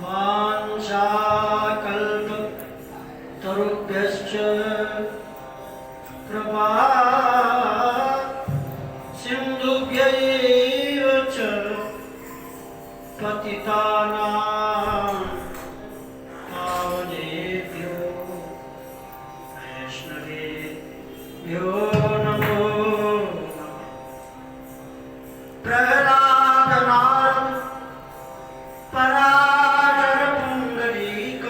वाञ्छाकल्पतरुभ्यश्च कृपा सिन्धुभ्यैव च पतितानां पावनेभ्यो वैष्णवेभ्यो नमो नमः। प्रह्लादनारद पराशर पुंडरीक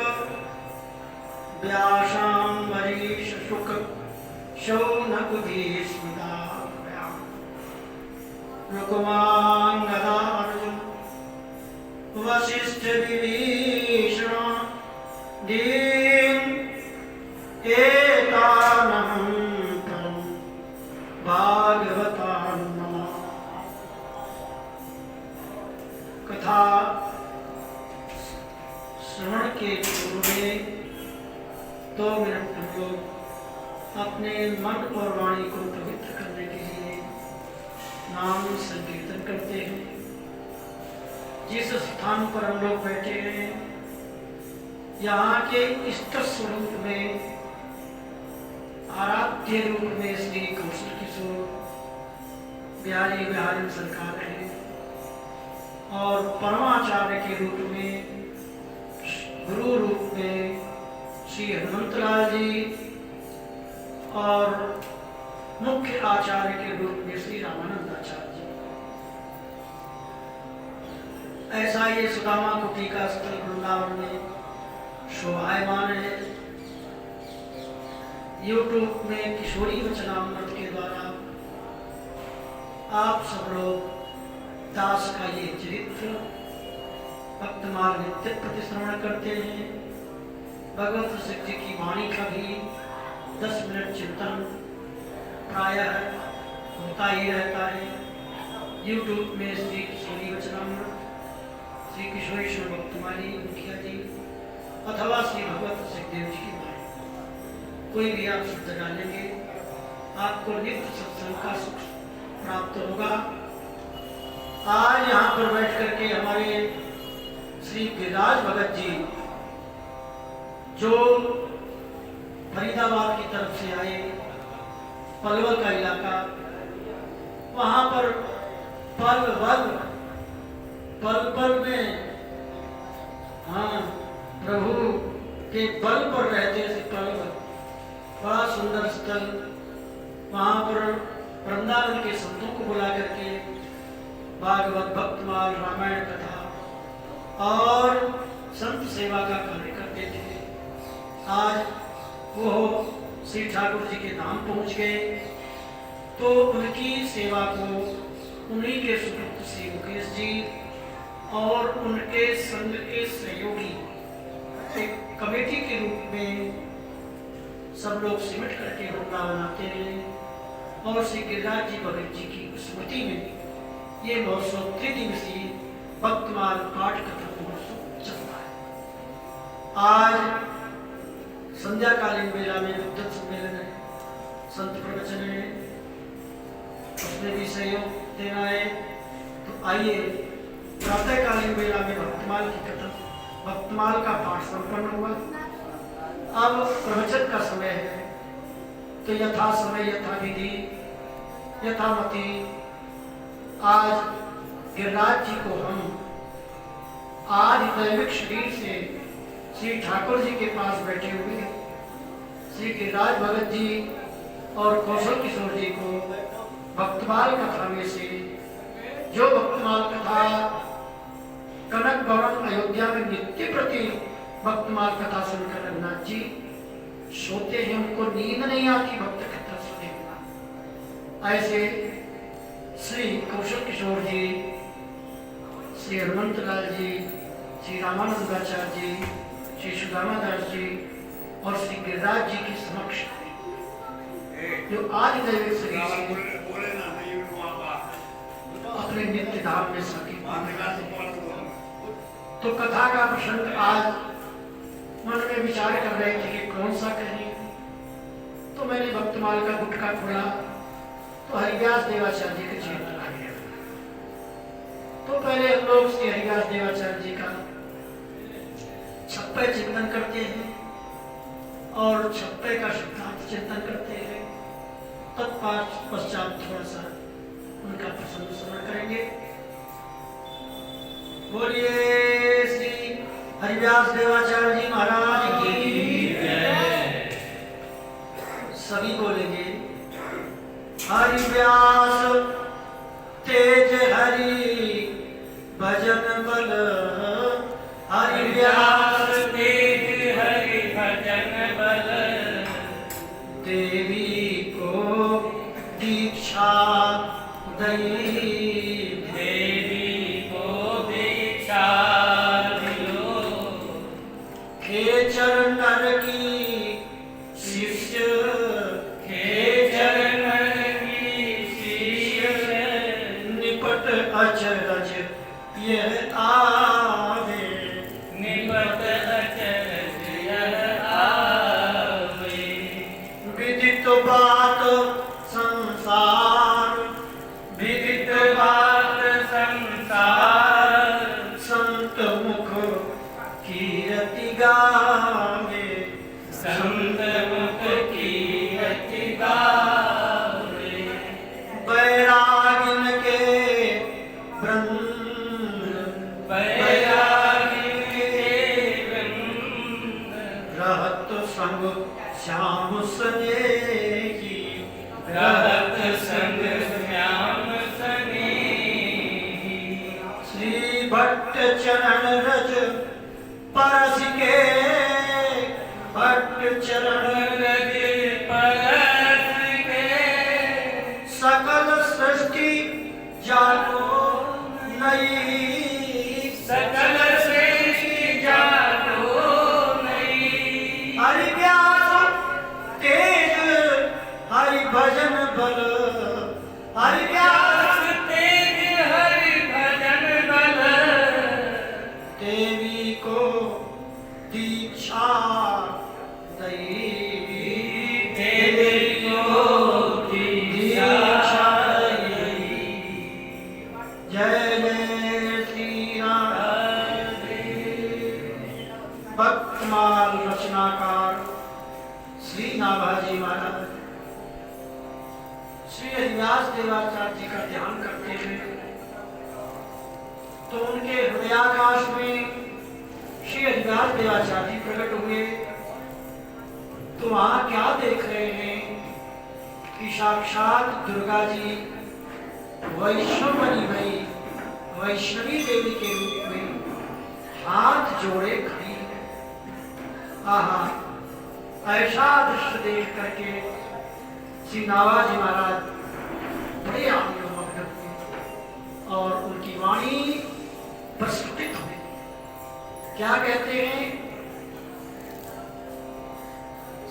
व्यासाम्बरीश शुक शौनक भीष्मदा ऋकुमांगदा अर्जुन वशिष्ठ विभीषण दीन एतानहं परं भागवतां नमः। कथा श्रवण के पूर्व में 2 मिनट हम लोग अपने मन और वाणी को पवित्र करने के लिए नाम संकीर्तन करते हैं। जिस स्थान पर हम लोग बैठे हैं यहाँ के इष्ट स्वरूप में आराध्य रूप में श्री कौशल किशोर बिहारी बिहारी सरकार है और परमाचार्य के रूप में गुरु रूप में श्री हनुमंतलाल जी और मुख्य आचार्य के रूप में श्री रामानंद आचार्य जी। ऐसा ये सुदामा कुटी का स्थल वृंदावन में शोभायमान है। यूट्यूब में किशोरी वचनामृत के द्वारा आप सब लोग दास का ये चरित्र भक्तमाल नित्य प्रतिश्रवण करते हैं। भगवत सिद्ध जी की वाणी का भी 10 मिनट चिंतन प्रायः होता ही रहता है। यूट्यूब में श्री किशोरी वचनामृत, श्री किशोरेश्वर भक्तमाली मुखिया जी अथवा श्री भगवत सिद्धदेव जी की वाणी कोई भी आप शब्द डालेंगे आपको नित्य सत्संग का सुख प्राप्त होगा। आज यहाँ पर बैठ करके हमारे श्री गिरिराज भगत जी जो फरीदाबाद की तरफ से आए, पलवल का इलाका, वहाँ पर पल में हाँ प्रभु के बल पर रहते थे। पलवल बड़ा सुंदर स्थल, वहाँ पर वृंदावन के संतों को बुला करके भागवत भक्तमाल रामायण कथा और संत सेवा का कार्य करते थे। आज वो श्री ठाकुर जी के धाम पहुंच गए तो उनकी सेवा को उन्हीं के सुपुत्र श्री मुकेश जी और उनके संघ के सहयोगी एक कमेटी के रूप में सब लोग सिमट करके वृंदावन आते हैं और श्री गिरिराज जी भगत जी की स्मृति में ये महोत्सव त्रिदिवसीय भक्तमाल पाठ कथा महोत्सव चल रहा है। आज संध्याकालीन बेला में विद्वत सम्मेलन है, संत प्रवचन है, उसमें भी सहयोग देना है। तो आइए प्रातःकालीन बेला में भक्तमाल की कथा, भक्तमाल का पाठ संपन्न हुआ। अब प्रवचन का समय है तो यथा समय यथा विधि यथामति आज गिरिराज जी को हम आज दैविक शरीर से श्री ठाकुर जी के पास बैठे हुए श्री गिरिराज भगत जी और कौशल किशोर जी को भक्तमाल कथा में से जो भक्तमाल कथा कनक भवन अयोध्या में नित्य प्रति भक्तमाल कथा सुनकर रघुनाथ जी सोते हैं, उनको नींद नहीं आती भक्त कथा सुने बिना। ऐसे श्री कौशल किशोर जी, श्री हनुमंतलाल जी, श्री रामानंदाचार्य जी, श्री सुदामादास जी और श्री गिरिराज जी के समक्ष जो आज दैविक शरीर से अपने नित्य धाम में सके। तो कथा का प्रसंग आज मन में विचार कर रहे थे कि कौन सा कहें। तो मैंने भक्तमाल का गुटका खोला तो हरिव्यास देवाचार्य जी का चरित्र आ गया। तो पहले हम लोग श्री हरिव्यास देवाचार्य जी का छप्पे चिंतन करते हैं और छप्पे का सिद्धांत चिंतन करते हैं। तत्पश्चात थोड़ा सा उनका प्रसंग स्मरण करेंगे। बोलिए श्री हरिव्यास देवाचार्य जी महाराज की जय। सभी बोलेंगे हरिव्यास तेज हरि भजन बल, हरिव्यास तेज हरि भजन बल, देवी को दीक्षा दई, देवी को दीक्षा दियो, खेचर नर की शिष्य, खेचर नर की शिष्य, निपट अचरज यह आवे, निपट अचरज यह आवे, विदित बात संसार, विदित बात संसार, संत मुख कीरति गावे, संत मुख कीरति गावे, बैरागिन के वृंद, बैरागी के वृंद, रहत संग श्याम स्नेही, रहत संग श्याम सनेही, श्री भट्ट चरण रज परस के, भट्ट चरण रज परस के, सकल सृष्टि जानो नई, सकल सृष्टि जानो नई, हरिव्यास तेज हरि भजन बल, हरिव्यास तेज हरि भजन बल, देवी को दीक्षा दई, देवी को दीक्षा दई। जय जय श्री राम। भक्तमाल रचनाकार श्री नाभाजी महाराज श्री हरिव्यास देवाचार्य जी का ध्यान करते हैं तो उनके हृदयाकाश में श्री हरिव्यास देवाचार्य जी प्रकट हुए। तो वहां क्या देख रहे हैं कि साक्षात दुर्गा जी वैष्णवनी भई वैष्णवी देवी के रूप में हाथ जोड़े खड़ी है। आहा, ऐसा दृश्य देख करके श्री नाभाजी महाराज बड़े आनंदमग्न हुए और उनकी वाणी प्रस्फुटित हुई। क्या कहते हैं?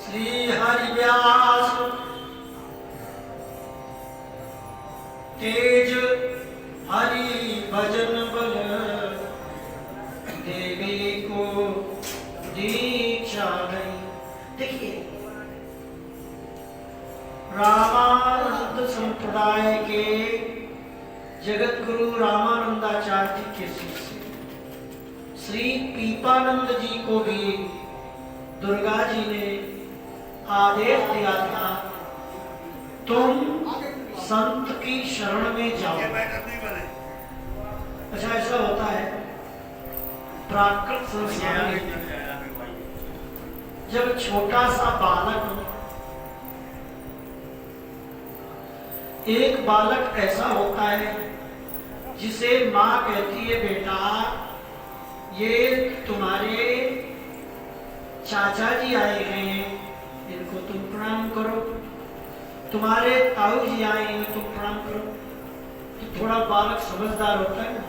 श्री हरिव्यास तेज हरि भजन बल, देवी को दीक्षा गई। देखिए, रामानंद संप्रदाय के जगत गुरु रामानंदाचार्य जी के शिष्य श्री पीपानंद जी को भी दुर्गा जी ने आदेश दिया था, तुम संत की शरण में जाओ। अच्छा, ऐसा होता है प्राकृत संसार में, जब छोटा सा बालक, एक बालक ऐसा होता है जिसे माँ कहती है, बेटा ये तुम्हारे चाचा जी आए हैं, इनको तुम प्रणाम करो। तुम्हारे ताऊ जी आए हैं, तुम प्रणाम करो। तो थोड़ा बालक समझदार होता है ना,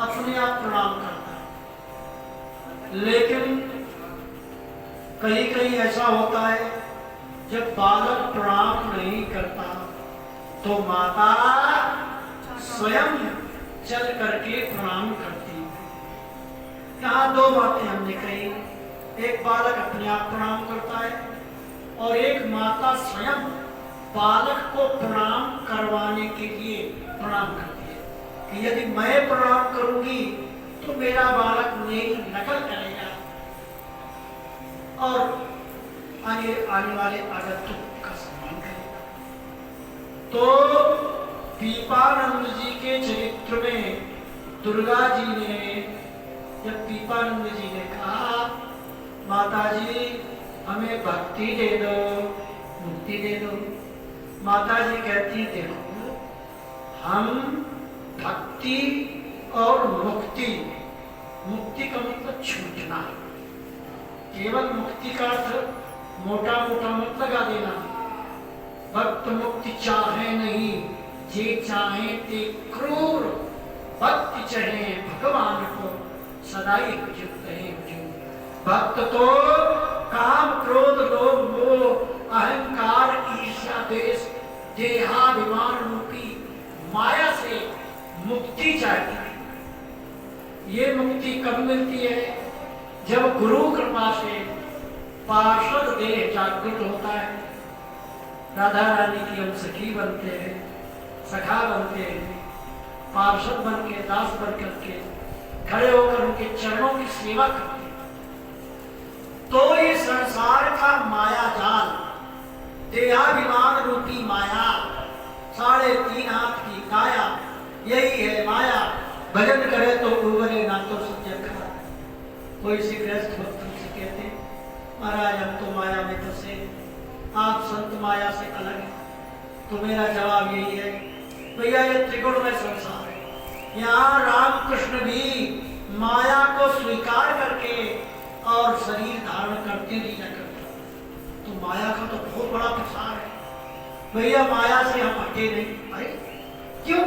अपने आप प्रणाम करता है। लेकिन कहीं कहीं ऐसा होता है जब बालक प्रणाम नहीं करता तो माता स्वयं चल करके प्रणाम करती है। यहाँ दो बातें हमने कही, एक बालक अपने आप प्रणाम करता है और एक माता स्वयं बालक को प्रणाम करवाने के लिए प्रणाम करती है कि यदि मैं प्रणाम करूंगी तो मेरा बालक मेरी नकल करेगा और आने वाले आगंतुक का सम्मान करेगा। तो पीपानंद जी के चरित्र में दुर्गा जी ने, जब पीपानंद जी ने कहा माता जी हमें भक्ति दे दो, मुक्ति दे दो, माता जी कहती देखो हम भक्ति और मुक्ति, मुक्ति का मतलब छूटना, केवल मुक्ति का अर्थ मोटा मोटा मत लगा देना। भक्त मुक्ति चाहे नहीं, जे चाहे ते क्रूर, भक्ति चाहे भगवान को सदाई युक्त है। भक्त तो काम क्रोध लोभ मोह अहंकार ईर्ष्या द्वेष देहाभिमान रूपी माया से मुक्ति चाहती है। ये मुक्ति कब मिलती है? जब गुरु कृपा से पार्षद देह जागृत होता है, राधा रानी की हम सखी बनते हैं, सखा बनते हैं, पार्षद बन के दास बन करके खड़े होकर उनके चरणों की सेवा करते हैं। तो ये संसार का माया जाल, देहाभिमान रूपी माया, 3.5 हाथ की काया, यही है माया। भजन करे तो उबरे ना तो सज्जन खा। कोई सी गृहस्थ भक्त से कहते महाराज हम तो माया में फंसे, आप संत माया से अलग है। तो मेरा जवाब यही है भैया ये त्रिगुणमय संसार है। यहाँ रामकृष्ण भी माया को स्वीकार करके और शरीर धारण करते लीला करते, तो माया का तो बहुत बड़ा प्रसार है। भैया माया से हम हटे नहीं। भाई क्यों?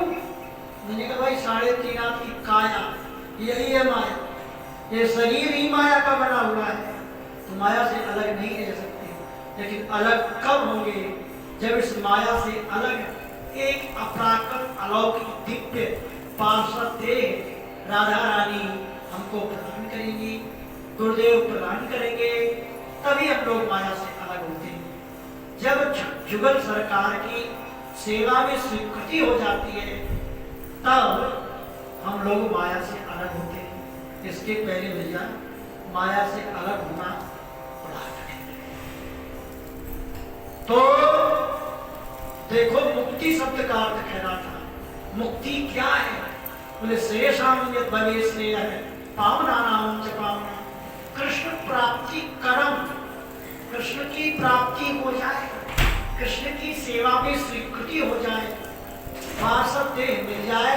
मैंने कहा भाई 3.5 हाथ की काया यही है माया, ये शरीर ही माया का बना हुआ है, तो माया से अलग नहीं रह सकते। लेकिन अलग कब होंगे? जब इस माया से अलग एक अपराकृत अलौकिक दिव्य पार्षद देह राधा रानी हमको प्रदान करेंगी, गुरुदेव प्रदान करेंगे, तभी हम लोग माया से अलग होते हैं। जब जुगल सरकार की सेवा में स्वीकृति हो जाती है तब हम लोग माया से अलग होते हैं। इसके पहले भैया माया से अलग होना बड़ा कठिन है। तो देखो मुक्ति शब्द का अर्थ कह रहा था, मुक्ति क्या है? बोले शेषाम यद भवे श्रेय है पावना नाम च पावना, कृष्ण प्राप्ति कर्म, कृष्ण की प्राप्ति हो जाए, कृष्ण की सेवा में स्वीकृति हो जाए, पार्षद देह मिल जाए,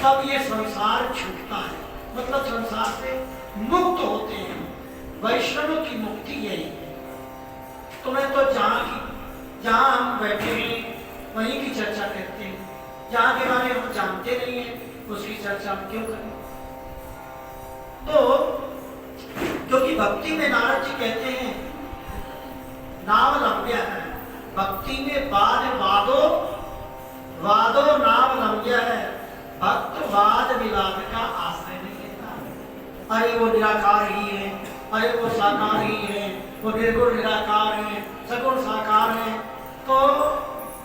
तब ये संसार छूटता है, मतलब संसार से मुक्त होते हैं। वैष्णव की मुक्ति यही है। तुम्हें तो जहाँ हम बैठे हैं वहीं की चर्चा करते हैं, जहाँ के बारे में हम जानते नहीं है उसकी चर्चा हम क्यों करें? तो क्योंकि भक्ति में नारद जी कहते हैं नाम लंब्य है, भक्ति में वादो नाम लंब्य है, भक्त वाद विवाद का आश्रय नहीं लेता। अरे वो निराकार ही है, अरे वो साकार ही है, वो निर्गुण निराकार है, सगुण साकार है। तो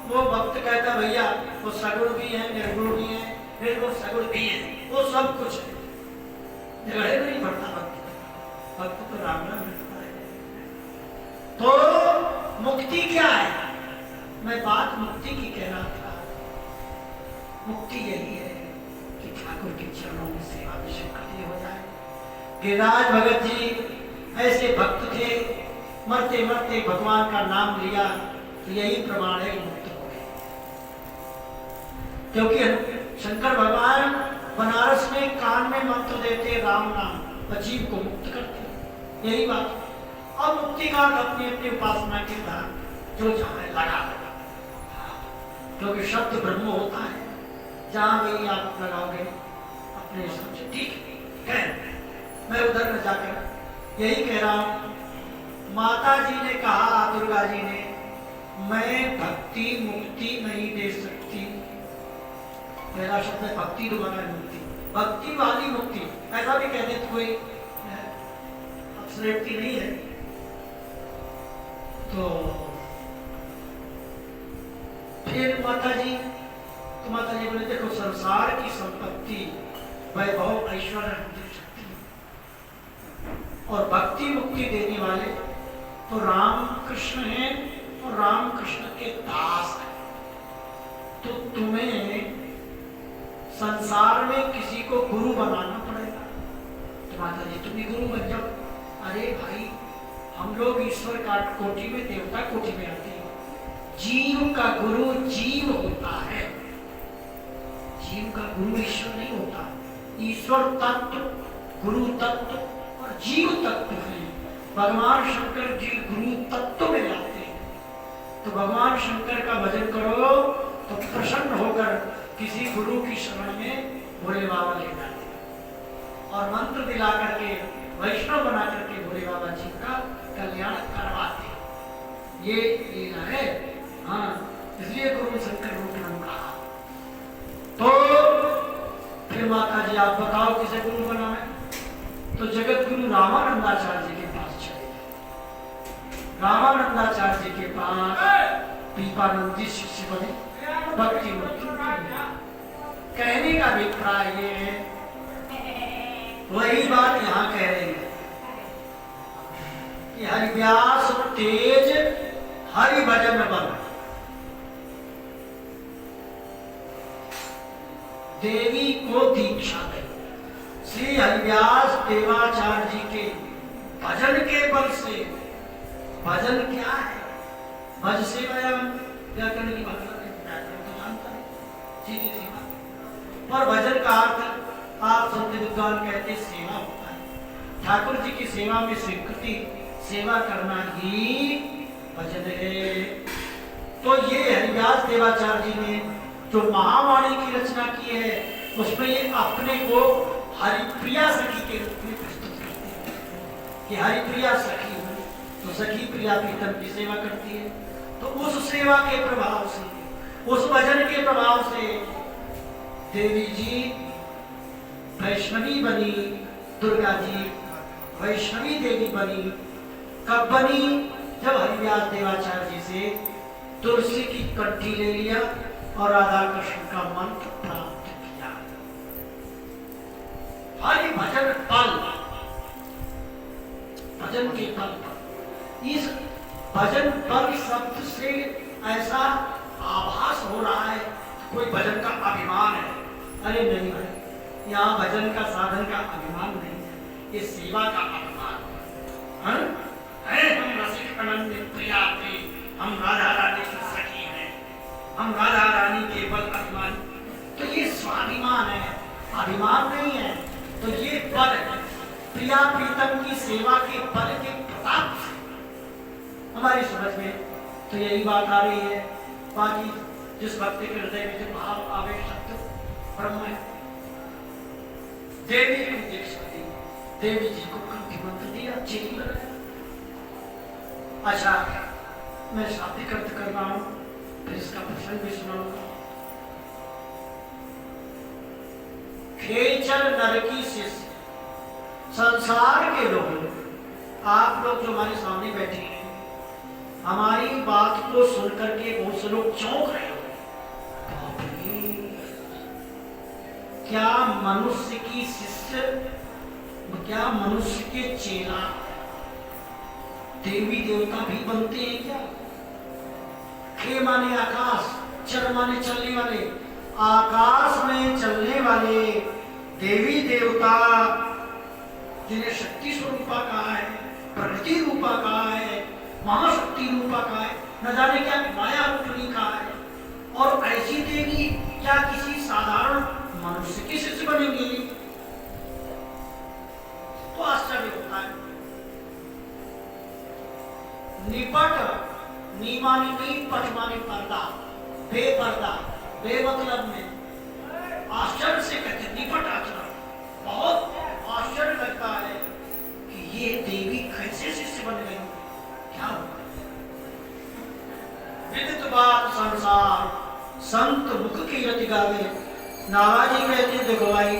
वो भक्त कहता भैया वो सगुण भी है, निर्गुण भी है, निर्गुण सगुण भी है, वो सब कुछ है। झगड़े नहीं पड़ता भक्त तो राम नाम मिलता है। तो मुक्ति क्या है? मैं बात मुक्ति की कह रहा था। मुक्ति यही है कि ठाकुर के चरणों में सेवा में स्वीकृति हो जाए। गिरिराज भगत जी ऐसे भक्त थे, मरते मरते भगवान का नाम लिया, तो यही प्रमाण है मुक्त हो गए। क्योंकि शंकर भगवान बनारस में कान में मंत्र देते राम नाम, जीव को मुक्त करते, यही बात। और मुक्ति का अपनी अपनी उपासना के बाद जो चाहे लगा, क्योंकि शब्द ब्रह्म होता है, जहां भी आप लगाओगे अपने हिसाब से ठीक है। मैं उधर में जाकर यही कह रहा हूं, माता जी ने कहा, दुर्गा जी ने, मैं भक्ति मुक्ति नहीं दे सकती। पहला शब्द है भक्ति, दोबारा मुक्ति, भक्ति वाली मुक्ति। ऐसा भी कहते कोई अब्सोल्यूटली नहीं है। तो फिर माता जी बोले देखो संसार की संपत्ति वैभव ऐश्वर्य शक्ति और भक्ति मुक्ति देने वाले तो राम कृष्ण हैं और राम कृष्ण के दास हैं। तो तुम्हें संसार में किसी को गुरु बनाना पड़ेगा। तो माता जी तुम भी गुरु बन जाओ। अरे भाई हम लोग ईश्वर का कोटि में, देवता कोटि में आते हैं। जीव का गुरु जीव होता है, जीव का गुरु ईश्वर नहीं होता। ईश्वर तत्व, गुरु तत्व और जीव तत्व है। भगवान शंकर जी गुरु तत्व में जाते हैं। तो भगवान शंकर का भजन करो तो प्रसन्न होकर किसी गुरु की शरण में भोले बाबा ले जाते हैं और मंत्र दिला करके वैष्णव बना करके भोले बाबा जी का कल्याण करवाते हैं। ये लीला है। हाँ, इसलिए गुरु शंकर रूप नाम कहा। तो फिर माता जी आप बताओ किसे गुरु बनाना है। तो जगत गुरु रामानंदाचार्य जी के पास चले गए। रामानंदाचार्य जी के पास पीपानंद जी शिष्य बने, भक्ति मुक्ति। कहने का अभिप्राय ये है, वही बात यहाँ कह रहे हैं कि हरिव्यास तेज हरि भजन बल, देवी को दीक्षा दे। श्री हरिव्यास देवाचार्य जी के भजन के बल से, भजन क्या है? भज से व्याकरण की भाषा तो जानता है, सीधी सी बात। और भजन का अर्थ आप संत विद्वान कहते सेवा होता है। ठाकुर जी की सेवा में स्वीकृति, सेवा करना ही भजन है। तो ये हरिव्यास देवाचार्य जी ने जो महावाणी की रचना की है, उसमें ये अपने को हरिप्रिया सखी के रूप में प्रस्तुत करते हैं कि हरिप्रिया सखी हो। तो सखी प्रिया प्रीतम की सेवा करती है। तो उस सेवा के प्रभाव से, उस भजन के प्रभाव से देवी जी वैष्णवी बनी, दुर्गा जी वैष्णवी देवी बनी। कब बनी? जब हरिव्यास देवाचार्य जी से तुलसी की कंठी ले लिया और राधा कृष्ण का मंत्र प्राप्त किया। हरि भजन फल, भजन के फल पर, इस भजन पर शब्द से ऐसा आभास हो रहा है कोई भजन का अभिमान है। अरे नहीं भाई, यहाँ भजन का साधन का अभिमान नहीं है, ये सेवा का अभिमान है। हम रसिक अनन्य प्रिया थे, हम राधा रानी की सखी हैं, हम राधा रानी के बल अभिमान। तो ये स्वाभिमान है, अभिमान नहीं है। तो ये पद प्रिया प्रीतम की सेवा के पद के प्रताप से हमारी समझ में तो यही बात आ रही है। बाकी जिस भक्त के हृदय में जो भाव आवेश शब्द ब्रह्म है। देवी को दीक्षा दी, देवी जी को कंठी मंत्र दिया, चिन्ह लगाया। अच्छा, मैं शाब्दिक अर्थ कर रहा हूं, फिर इसका प्रसंग भी सुनाऊंगा। खेचर नरकी शिष्य, संसार के लोग, आप लोग जो हमारे सामने बैठे हैं, हमारी बात को सुनकर के बहुत से लोग चौंक रहे हो। क्या मनुष्य की शिष्य, क्या मनुष्य के चेला देवी देवता भी बनते हैं क्या? खे माने आकाश, चर माने चलने वाले, आकाश में चलने वाले देवी देवता जिन्हें शक्ति स्वरूपा कहा है, प्रकृति रूपा कहा है, महाशक्ति रूपा कहा है, न जाने क्या माया रूपनी कहा है। और ऐसी देवी क्या किसी साधारण मनुष्य की शिष्य बनेंगी? तो आश्चर्य होता है। निपट, नी माने नीप, पट माने पर्दा, बेपर्दा, बेमतलब में आश्चर्य से कहते निपट आचरण। बहुत आश्चर्य लगता है कि ये देवी कैसे शिष्य बन गई, क्या होगा? विदित बात संसार संत मुख की रति गावे। नाराजी कहते देखो भाई,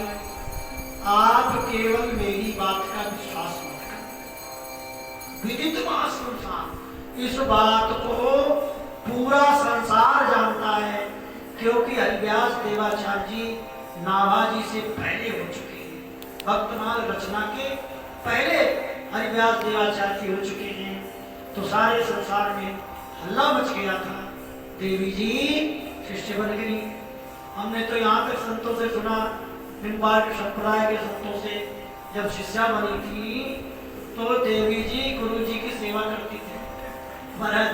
आप केवल मेरी बात का विश्वास मत करो। विदित बात संसार, इस बात को पूरा संसार जानता है, क्योंकि हरिव्यास देवाचार्य जी नाभाजी से पहले हो चुके हैं। भक्तमाल रचना के पहले हरिव्यास देवाचार्य हो चुके हैं। तो सारे संसार में हल्ला मच गया था, देवी जी शिष्य बन गई। हमने तो यहाँ तक संतों से सुना, निम्बार्क संप्रदाय के संतों से, जब शिष्या बनी थी तो देवी जी गुरु जी की सेवा करती थी। भरत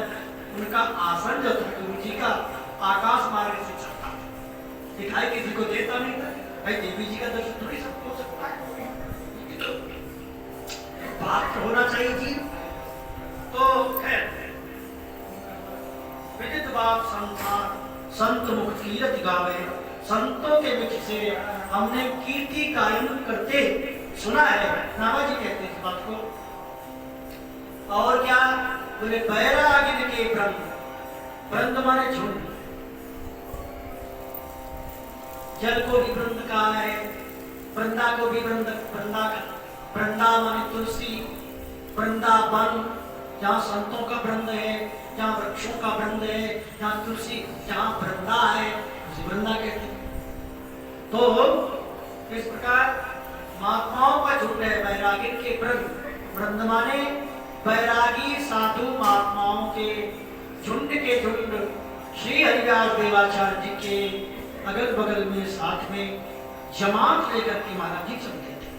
उनका आसन जो था गुरु जी का आकाश मार्ग से चलता था, दिखाई किसी को देता नहीं था। भाई देवी जी का दर्शन थोड़ी सबको हो सकता है, ये तो बात तो होना चाहिए जी। तो खैर विदित बात संसार संत मुख कीरति गावे, संतों के मुख से हमने कीर्ति गायन करते सुना है। नाभाजी कहते हैं इस बात को। और क्या बोले, बैरागिन के ब्रह्म, ब्रह्म माने झुंड, जल को भी वृंद कहा है, वृंदा को भी वृंद, वृंदा माने तुलसी, वृंदावन जहाँ संतों का वृंद है, जहाँ वृक्षों का वृंद है, जहाँ तुलसी, जहाँ वृंदा है उसे वृंदा कहते हैं। तो इस प्रकार महात्माओं का झुंड है बैरागिन के वृंद। वृंद माने बैरागी साधु महात्माओं के झुंड के झुंड श्री हरिव्यास देवाचार्य जी के अगल बगल में साथ में जमात लेकर के महाराज जी चलते थे।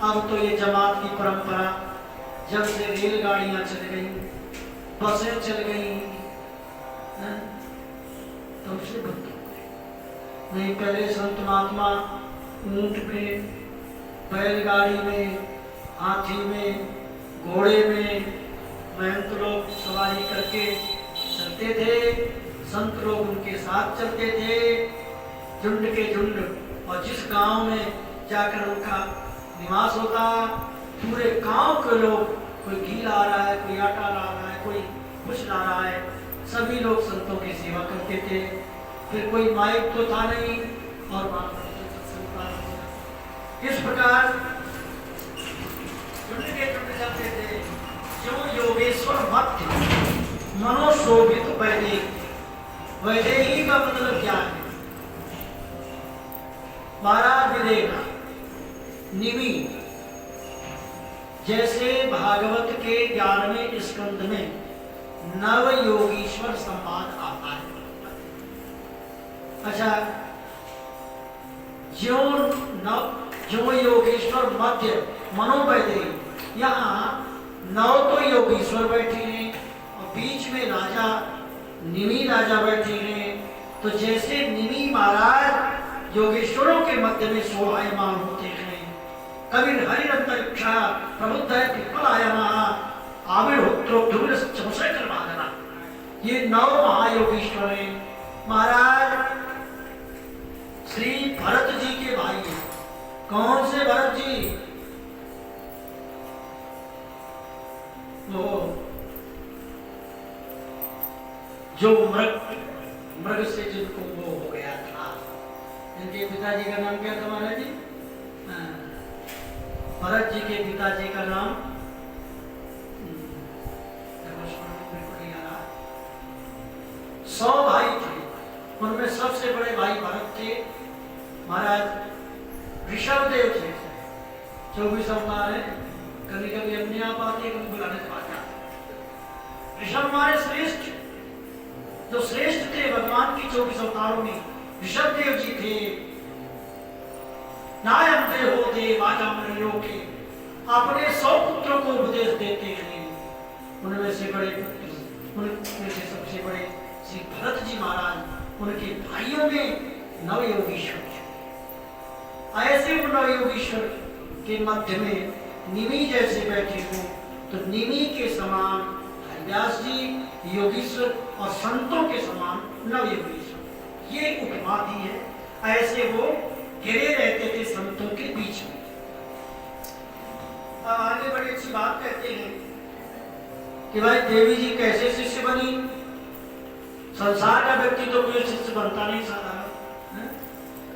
अब तो ये जमात की परंपरा जब से रेलगाड़ियां चल गई, बसें चल गई, तब से बंद हो गई। नहीं पहले संत महात्मा ऊंट पे, बैलगाड़ी में, हाथी में, घोड़े में महंत लोग सवारी करके चलते थे, संत लोग उनके साथ चलते थे, झुंड के झुंड। और जिस गांव में जाकर उनका निवास होता, पूरे गांव के लोग, कोई घी ला रहा है, कोई आटा ला रहा है, कोई कुछ ला रहा है, सभी लोग संतों की सेवा करते थे। फिर कोई माइक तो था नहीं और इस प्रकार झुंड के झुंड जाते थे। जो योगेश्वर मध्य मनोशोभित वैदेही, वैदेही का मतलब क्या है? महाराज विदेगा निमि, जैसे भागवत के 11वें स्कंद में नव योगीश्वर संवाद आता है। अच्छा, जो योगेश्वर मध्य मनोवैदेही, यहाँ 9 तो योगीश्वर बैठे हैं और बीच में राजा निमि राजा बैठे हैं। तो जैसे निमि महाराज योगेश्वरों के मध्य में शोभायमान होते हैं, कविर हरिरंतरिक्षा प्रबुद्ध है पिप्पलायनः आविर्होत्रो ध्रुव चमशेखर भागना, ये 9 महायोगीश्वर हैं। महाराज श्री भरत जी के भाई हैं। कौन से भरत जी? वो जो मृग से जिनको वो हो गया था, इनके पिताजी का नाम क्या था महाराज जी? भरत जी के पिताजी का नाम 100 भाई थे, उनमें सबसे बड़े भाई भरत थे। महाराज ऋषभ देव थे, 24 अवतार है, कभी कभी अपने आप आते, कभी बुलाने से बात आते। ऋषभ हमारे श्रेष्ठ, जो श्रेष्ठ थे भगवान की 24 अवतारों में ऋषभ देव जी थे। नायक दे हो दे वाजामरियों के, अपने 100 पुत्रों को उपदेश देते हैं। उनमें से बड़े पुत्र, उनमें से सबसे बड़े श्री भरत जी महाराज, उनके भाइयों में नवयोगीश्वर थे। ऐसे नवयोगीश्वर के मध्य में निमि जैसे बैठे हो, तो निमि के समान हरिदास जी योगीश्वर और संतों के समान नवयोगीश्वर, ये उपमा दी है। ऐसे वो घिरे रहते थे संतों के बीच में। आगे बड़ी अच्छी बात कहते हैं कि भाई देवी जी कैसे शिष्य बनी। संसार का व्यक्ति तो कोई शिष्य बनता नहीं साधारण।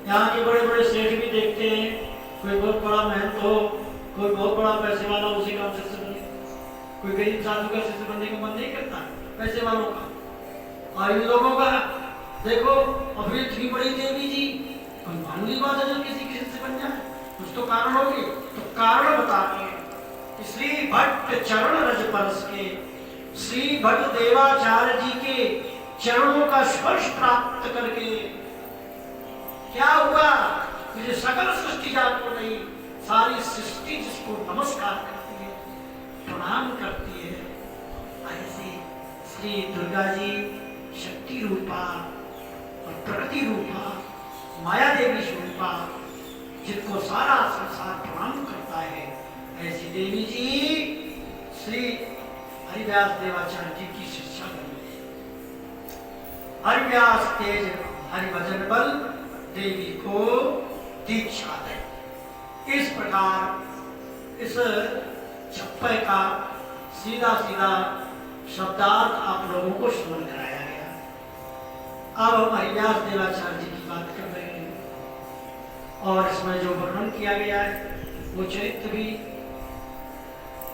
यहाँ के बड़े बड़े सेठ भी देखते हैं, कोई बहुत बड़ा महंत हो, कोई बहुत बड़ा पैसे वाला, उसी का शिष्य बने। कोई गरीब साधु का शिष्य बनने का मन नहीं करता, पैसे वालों का। और इन लोगों का देखो, अभी इतनी बड़ी देवी जी कोई मामूली बात है जो किसी किसी से बन जाए, कुछ तो कारण होगी। तो कारण बताते हैं श्री भट्ट चरण रज परस के, श्री भट्ट देवाचार्य जी के चरणों का स्पर्श प्राप्त करके क्या हुआ? मुझे सकल सृष्टि जान नहीं, सारी सृष्टि जिसको नमस्कार करती है, प्रणाम करती है, ऐसे श्री दुर्गा जी शक्ति रूपा और प्रकृति रूपा माया देवी स्वरूपा जिनको सारा संसार प्रणाम करता है, ऐसी देवी जी श्री हरिव्यास देवाचार्य जी की शिक्षा बनी। हरिव्यास तेज हरिभजन बल देवी को दीक्षा दे। इस प्रकार इस छप्पे का सीधा सीधा शब्दार्थ आप लोगों को श्रवण कराया गया। अब हम हरिव्यास देवाचार्य जी की बात कर रहे हैं और इसमें जो वर्णन किया गया है वो चरित्र भी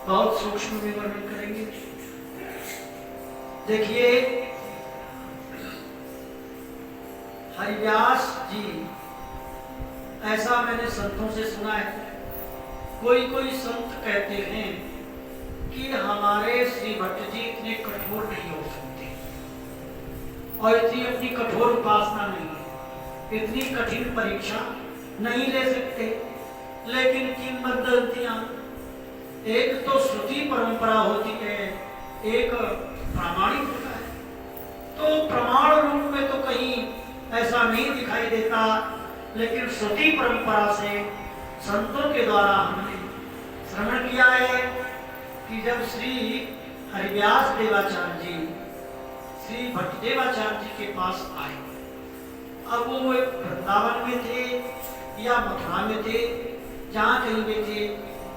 बहुत सूक्ष्म में वर्णन करेंगे। देखिए हरिव्यास जी, ऐसा मैंने संतों से सुना है, कोई कोई संत कहते हैं कि हमारे श्री भट्ट जी इतने कठोर नहीं हो सकते और इतनी अपनी कठोर उपासना नहीं है, इतनी कठिन परीक्षा नहीं ले सकते। लेकिन किंवदंतियां, एक तो श्रुति परंपरा होती है, एक प्रामाणिक होता है। तो प्रमाण रूप में तो कहीं ऐसा नहीं दिखाई देता, लेकिन श्रुति परंपरा से संतों के द्वारा हमने श्रवण किया है कि जब श्री हरिव्यास देवाचार्य जी श्री भट्ट देवाचार्य जी के पास आए, अब वो वृंदावन में थे या मथुरा में थे, जहां कहीं भी थे,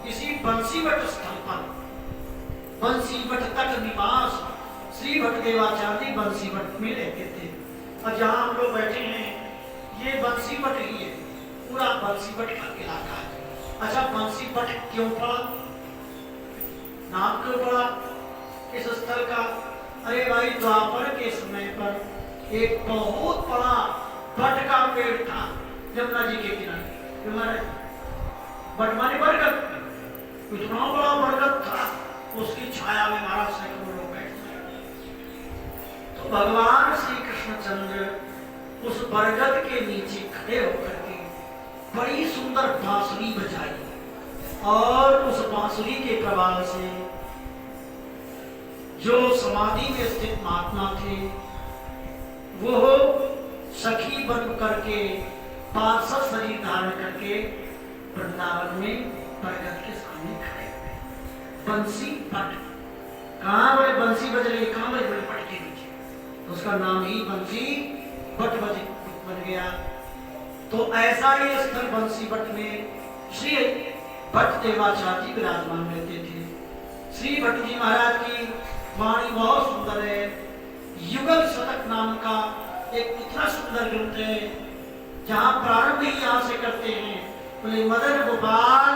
किसी बंसीवट स्थल पर, बंसीवट तट निवास श्री भट्ट देवाचार्य जी बंसीवट में रहते थे। और जहां हम लोग बैठे हैं ये बंसीवट ही है, पूरा बंसीवट का इलाका है। अच्छा, बंसीवट क्यों पड़ा, नाम क्यों पड़ा इस स्थल का? अरे भाई, द्वापर के समय पर एक बहुत बड़ा बट का पेड़ था यमुना जी के किनारे। बट माने बरगद, इतना बड़ा बरगद था, उसकी छाया में महाराज सैकड़ों लोग बैठते। तो भगवान श्री कृष्णचंद्र उस बरगद के नीचे खड़े होकर के बड़ी सुंदर बांसुरी बजाई और उस बांसुरी के प्रभाव से जो समाधि में स्थित महात्मा थे वो सखी बन करके पार्षद शरीर धारण करके वृंदावन में बरगद के सामने खड़े हुए। बंसी पट, कहाँ बड़े बंसी बज रही, कहाँ बड़े बड़े पट के नीचे, तो उसका नाम ही बंसी पट बन गया। तो ऐसा ही स्थल बंसी पट में श्री भट्ट देवाचार्य जी विराजमान रहते थे। श्री भट्ट जी महाराज की वाणी बहुत सुंदर है। युगल शतक नाम का एक इतना सुंदर ग्रंथ है, जहाँ प्रारंभ ही यहाँ से करते हैं, बोले मदन गोपाल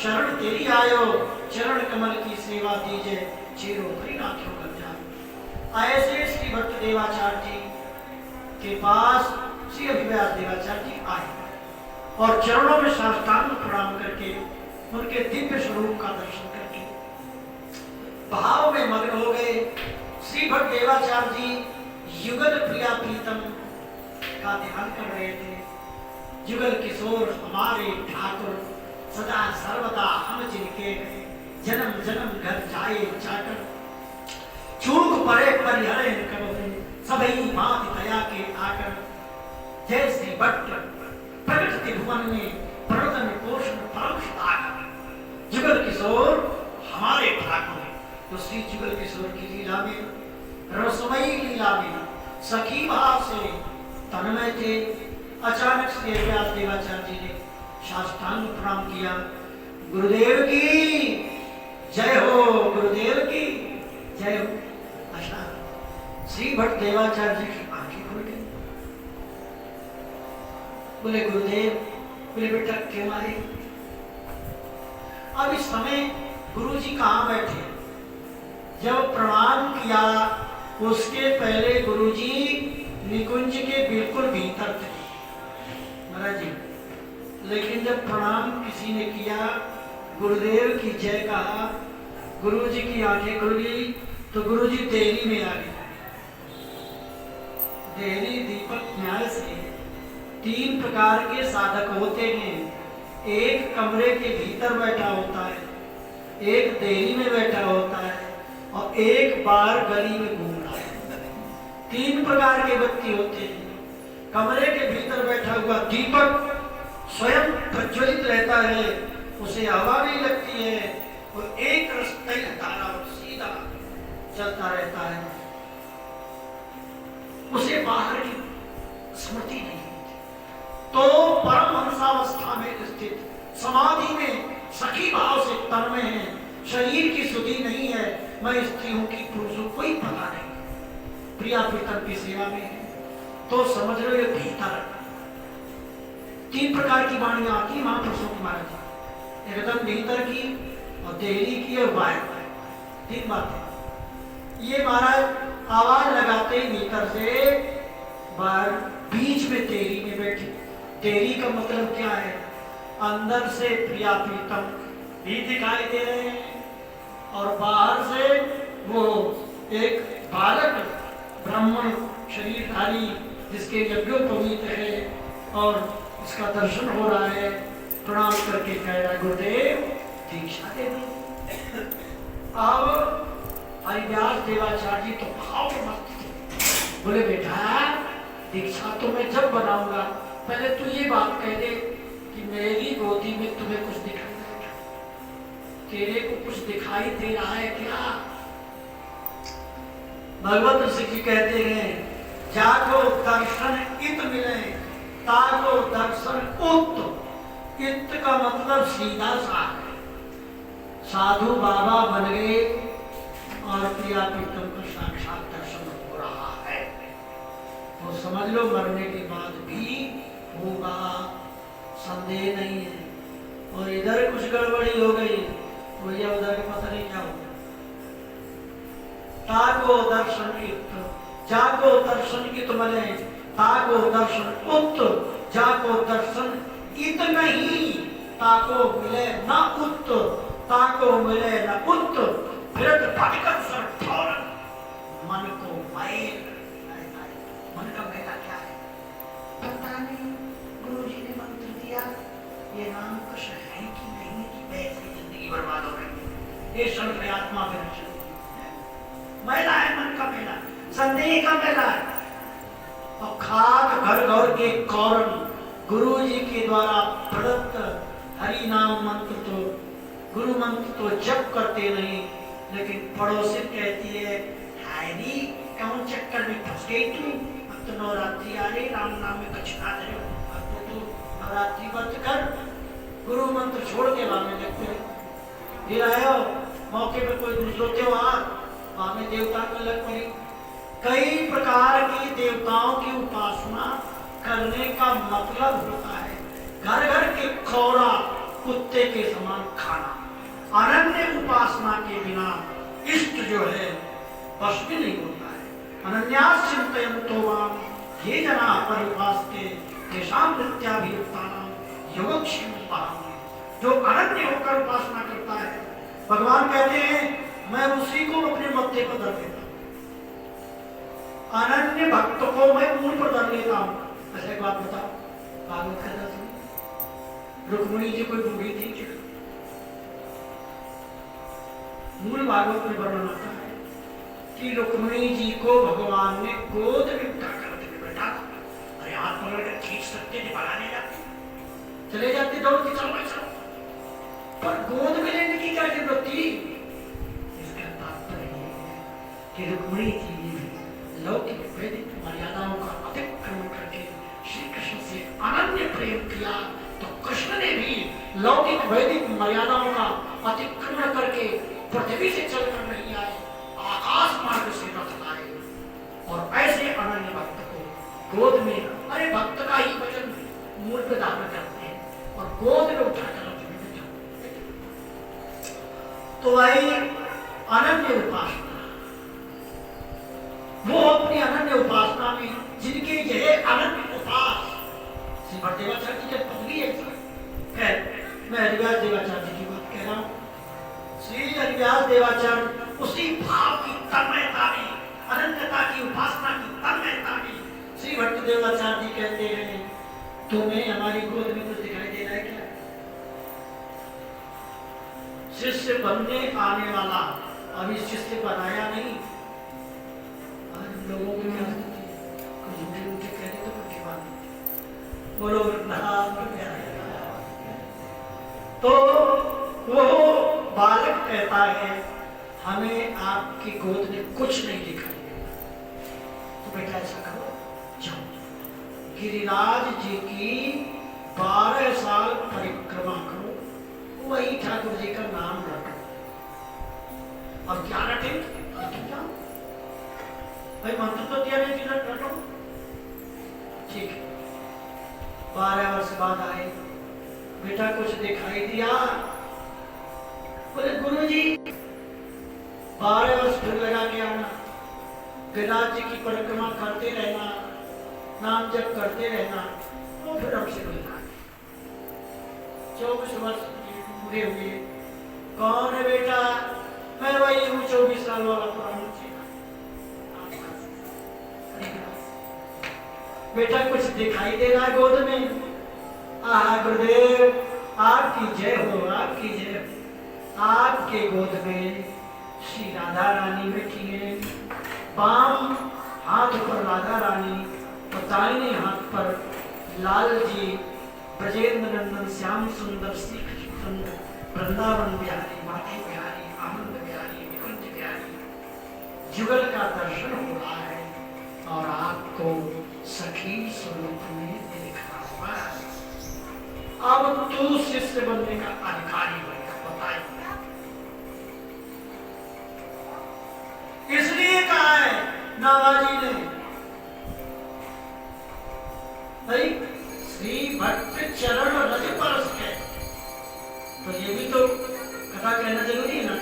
शरण तेरी आयो, चरण कमल की सेवा दीजे, चेरो परिणाख्यो कल्याण। ऐसे श्री भट्ट देवाचार्य जी के पास श्री हरिव्यास देवाचार्य जी आए और चरणों में साष्टांग प्रणाम करके उनके दिव्य स्वरूप का दर्शन करके भाव में मग्न हो गए। श्री भट्ट देवाचार्य जी युगल प्रिया प्रीतम का ध्यान कर रहे थे। युगल किशोर हमारे ठाकुर, सदा सर्वदा हम जिनके जन्म जन्म घर जाए जाकर, चूक परे परिहरे करो सभी बात दया के आकर, जय श्री भट्ट प्रकट त्रिभुवन में प्रदन पोषण परम सागर। जुगल किशोर हमारे ठाकुर, तो श्री जुगल किशोर की लीला में, रसमयी लीला में सखी भाव से तन्मय थे। अचानक श्री हरिव्यास देवाचार्य जी ने साष्टांग प्रणाम किया। गुरुदेव की जय हो, गुरुदेव की जय हो। अच्छा, श्री भट्ट देवाचार्य जी की आंखें खुल गई। बोले गुरुदेव, बोले बेटा क्यों आए? अब इस समय गुरु जी कहाँ बैठे? जब प्रणाम किया उसके पहले गुरु जी निकुंज के बिल्कुल भीतर थे। महाराज जी, लेकिन जब प्रणाम किसी ने किया, गुरुदेव की जय कहा, गुरु जी की आंखें खुल गई, तो गुरु जी देहरी में आ गए। देहरी दीपक न्याय से 3 प्रकार के साधक होते हैं। एक कमरे के भीतर बैठा होता है, एक देहरी में बैठा होता है, और एक बार गली में घूम रहा है। 3 प्रकार के व्यक्ति होते हैं। कमरे के भीतर बैठा हुआ दीपक स्वयं प्रज्वलित रहता है, उसे हवा नहीं लगती है, और एक रास्ते धारा सीधा चलता रहता है, उसे बाहर की स्मृति नहीं होती। तो परमहंसावस्था में स्थित समाधि में सखी भाव से तन्मय है, शरीर की सुधि नहीं है, मैं स्त्री हूं कि पुरुष हूं कोई पता नहीं, प्रिया प्रीतम की सेवा में है। तो समझ लो ये भीतर 3 प्रकार की वाणियां आती है महापुरुषों की महाराज, एकदम भीतर की और देहरी की और बाहर 3 बातें। ये महाराज आवाज लगाते ही भीतर से बाहर बीच में देहरी में बैठे। देहरी का मतलब क्या है? अंदर से प्रिया प्रीतम भी दिखाई दे रहे हैं, और बाहर से वो एक बालक ब्राह्मण शरीरधारी जिसके यज्ञोपवीत है, और इसका दर्शन हो रहा है। प्रणाम करके कह रहा है, गुरुदेव दीक्षा दे दी। अब हरिव्यास देवाचार्य जी तो भाव मत थे, बोले बेटा दीक्षा तो मैं जब बनाऊंगा, पहले तू ये बात कह दे कि मेरी गोदी में तुम्हें कुछ दिखाई दे रहा, तेरे को कुछ दिखाई दे रहा है क्या? भगवत ऋषि जी कहते हैं, जाको दर्शन इत मिले ताको दर्शन उत। इत का मतलब सीधा सा है, साधु बाबा बन गए और प्रिया प्रीतम का साक्षात दर्शन हो रहा है, तो समझ लो मरने के बाद भी होगा, संदेह नहीं है। और इधर कुछ गड़बड़ी हो गई, भैया उधर के पता नहीं क्या होगा। ताको दर्शन इत, जाको दर्शन इत मले, ताको दर्शन उत, जाको दर्शन इत नहीं, ताको मिले न उत, ताको मिले न उत, फिर भटकत सर फौरन मन को मैल। मन का मैला क्या है पता नहीं, गुरु जी ने मंत्र दिया, ये नाम कुछ है कि नहीं कि वैसे जिंदगी बर्बाद हो गई। ये क्षण में आत्मा में मैला है, मन का मैला, संदेह का मैला है। और खाद घर घर के कौरन गुरु जी के द्वारा प्रदत्त हरि नाम मंत्र तो, गुरु मंत्र तो जप करते नहीं, लेकिन पड़ोसी कहती है हायरी कौन चक्कर में फंस गई तू, अब तो नवरात्रि आ रही, राम नाम में कुछ खा रहे हो, अब तो तू नवरात्रि व्रत कर, गुरु मंत्र छोड़ के वामे लगते फिर आयो मौके पे कोई दूसरो त्योहार वामे देवता में लग पड़ी। कई प्रकार की देवताओं की उपासना करने का मतलब होता है घर घर के खौरा कुत्ते के समान खाना। अनन्य उपासना के बिना इष्ट जो है वश भी नहीं होता है। अनन्यास चिंतयन्तो माम ये जना परिपास्ते तेषां नित्याभियुक्तानां योगक्षेमं वहामि। जो अनन्य होकर उपासना करता है, भगवान कहते हैं मैं उसी को अपने मत्थे पर धर लेता हूं, अनन्य भक्त को मैं मूल पर धर लेता हूं। ऐसे एक बात बताओ, भागवत का दर्शन रुक्मिणी जी कोई बूढ़ी थी क्या? मूल भागवत में वर्णन आता है कि रुक्मिणी जी को भगवान ने गोद में उठाकर बैठा, अरे हाथ पकड़ कर खींच सकते थे, भगाने जाते चले जाते दौड़ के, चलो चलो, पर गोद में लेने की क्या जरूरत थी? इसका तात्पर्य है कि रुक्मिणी जी ने लौकिक वैदिक मर्यादाओं का अतिक्रमण करके श्री कृष्ण से अनन्य प्रेम किया, तो कृष्ण ने भी लौकिक वैदिक मर्यादाओं का अतिक्रमण करके पृथ्वी से चलकर नहीं आए, आकाश मार्ग से रथ लाए। और ऐसे अनन्य भक्त को गोद में, अरे भक्त का ही वचन मूल पे धारण करते हैं और गोद में उठाकर रथ में बिठाते। तो भाई अनन्य उपासना, वो अपनी अनन्य उपासना में जिनके यह अनन्य उपास श्री भट्टदेवाचार्य जी की पदवी है। खैर मैं हरिव्यास देवाचार्य जी की बात कह रहा हूँ। श्री हरिव्यास देवाचार्य उसी भाव की तन्मयता में, अनन्यता की उपासना की तन्मयता में श्री भट्टदेवाचार्य जी कहते हैं, तुम्हें हमारी गोद में कुछ दिखाई दे रहा है क्या? शिष्य बनने आने वाला अभी शिष्य बनाया नहीं। आज हम लोगों की क्या स्थिति है? कुछ झूठे झूठे कह रहे तो कुछ बात नहीं। बोलो तो वो बालक कहता है, हमें आपकी गोद में कुछ नहीं दिखाई देता। तो बेटा ऐसा करो, जाओ गिरिराज जी की 12 साल परिक्रमा करो, वही ठाकुर जी का नाम रखो। अब क्या रखे? भाई मंत्र तो दिया नहीं, रखो। ठीक है। 12 वर्ष बाद आए, बेटा कुछ दिखाई दिया? बोले गुरुजी 12 वर्ष फिर लगा के आना, गिरिराज जी की परिक्रमा करते रहना, नाम जप करते रहना, तो फिर हमसे मिलना। 24 वर्ष पूरे हुए। कौन है बेटा? मैं वही हूँ 24 साल वाला पुराना चेला। बेटा कुछ दिखाई दे रहा है गोद में? आहा गुरुदेव आपकी जय हो, आपकी जय हो। आपके गोद में श्री राधा रानी बैठी है, बाम हाथ पर राधा रानी और दाहिने हाथ पर लाल जी ब्रजेंद्र नंदन श्याम सुंदर श्री कृष्ण वृंदावन बिहारी, माधव बिहारी, आनंद बिहारी, निकुंज बिहारी जुगल का दर्शन हो रहा है और आपको सखी स्वरूप में देख रहा हुआ है। अब तू शिष्य बनने का अधिकारी बनेगा, बताइए। इसलिए कहा है नावाजी ने, भाई श्री भक्त चरण रज परस है, तो ये भी तो कथा कहना जरूरी है ना।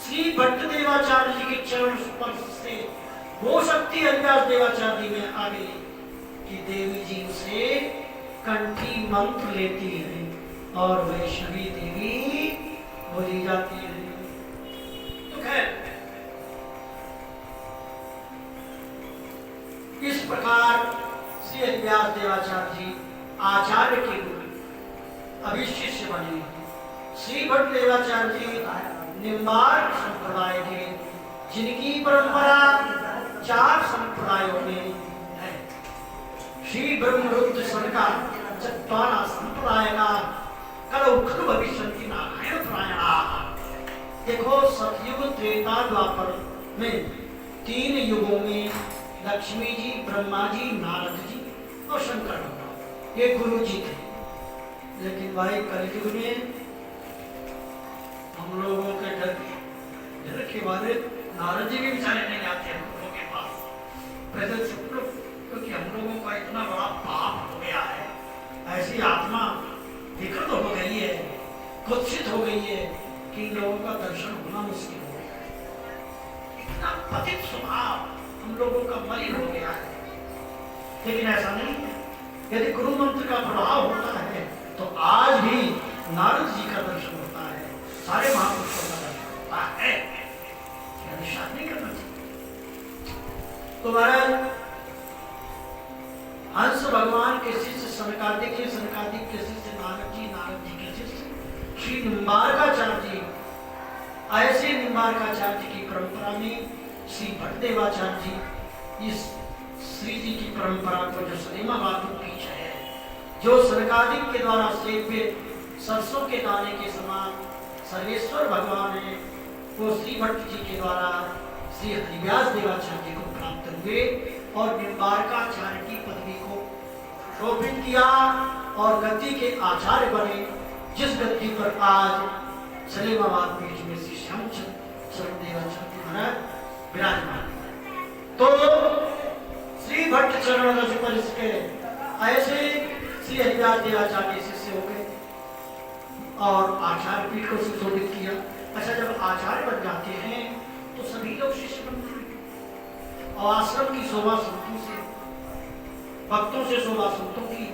श्री भट्ट देवाचार्य जी के चरण स्पर्श से वो शक्ति हरिदास देवाचार्य जी में आ गई कि देवी जी उसे कंठी मंत्र लेती है और वैष्णवी देवी बोली जाती है। तो खैर इस प्रकार श्री हरिव्यास देवाचार्य जी आचार्य के रूप में अभी शिष्य बने। श्री भट्ट देवाचार्य जी निम्बार्क संप्रदाय के, जिनकी परंपरा 4 संप्रदायों में है। श्री ब्रह्मरुद्र सरकार चत्वारा संप्रदाय का कलौ खलु भविष्यन्ति नारायण प्रायणा। देखो सतयुग त्रेता द्वापर में 3 युगों में लक्ष्मी जी, ब्रह्मा जी, नारद जी और शंकर भगवान ये गुरु जी थे। लेकिन भाई कलयुग में हम लोगों के डर के बारे नारद जी भी बेचारे नहीं आते हम लोगों के पास प्रेजेंट से, क्योंकि हम लोगों का इतना बड़ा पाप हो गया है, ऐसी आत्मा विकृत हो गई है, कुत्सित हो गई है कि इन लोगों का दर्शन होना मुश्किल हो गया है। इतना पतित स्वभाव हम लोगों का मलिन हो गया है। लेकिन ऐसा नहीं है, यदि गुरु मंत्र का प्रभाव होता है तो आज भी नारद जी का दर्शन होता है, सारे महापुरुषों का दर्शन होता है। निषाद नहीं करना चाहिए। तो महाराज हंस भगवान के शिष्य सनकादिक के, सनकादिक के शिष्य नारद जी, नारद जी के शिष्य श्री निम्बार्काचार्य जी। ऐसे निम्बार्काचार्य जी की परंपरा में श्री भट्टदेवाचार्य जी इस श्री जी की परंपरा को जो सलीमाबाद पीछ है, जो सनकादिक के द्वारा सेव्य सरसों के दाने के समान सर्वेश्वर भगवान है, वो श्री भट्ट जी के द्वारा श्री हरिव्यास देवाचार्य जी को प्राप्त हुए और निम्बार्काचार्य की पदवी को शोभित किया और गद्दी के आचार्य बने, जिस गद्दी पर आज सलीमाबाद पीठ में श्री श्यामचंद्र देवाचार्य महाराज विराजमान। तो श्री भट्ट चरण रज पर इसके ऐसे श्री हरिव्यास देवाचार्य शिष्य हो गए और आचार्य पीठ को सुशोभित किया। अच्छा, जब आचार्य बन जाते हैं तो सभी लोग शिष्य बनते हैं और आश्रम की शोभा संतु से भक्तों से शोभा संतों की।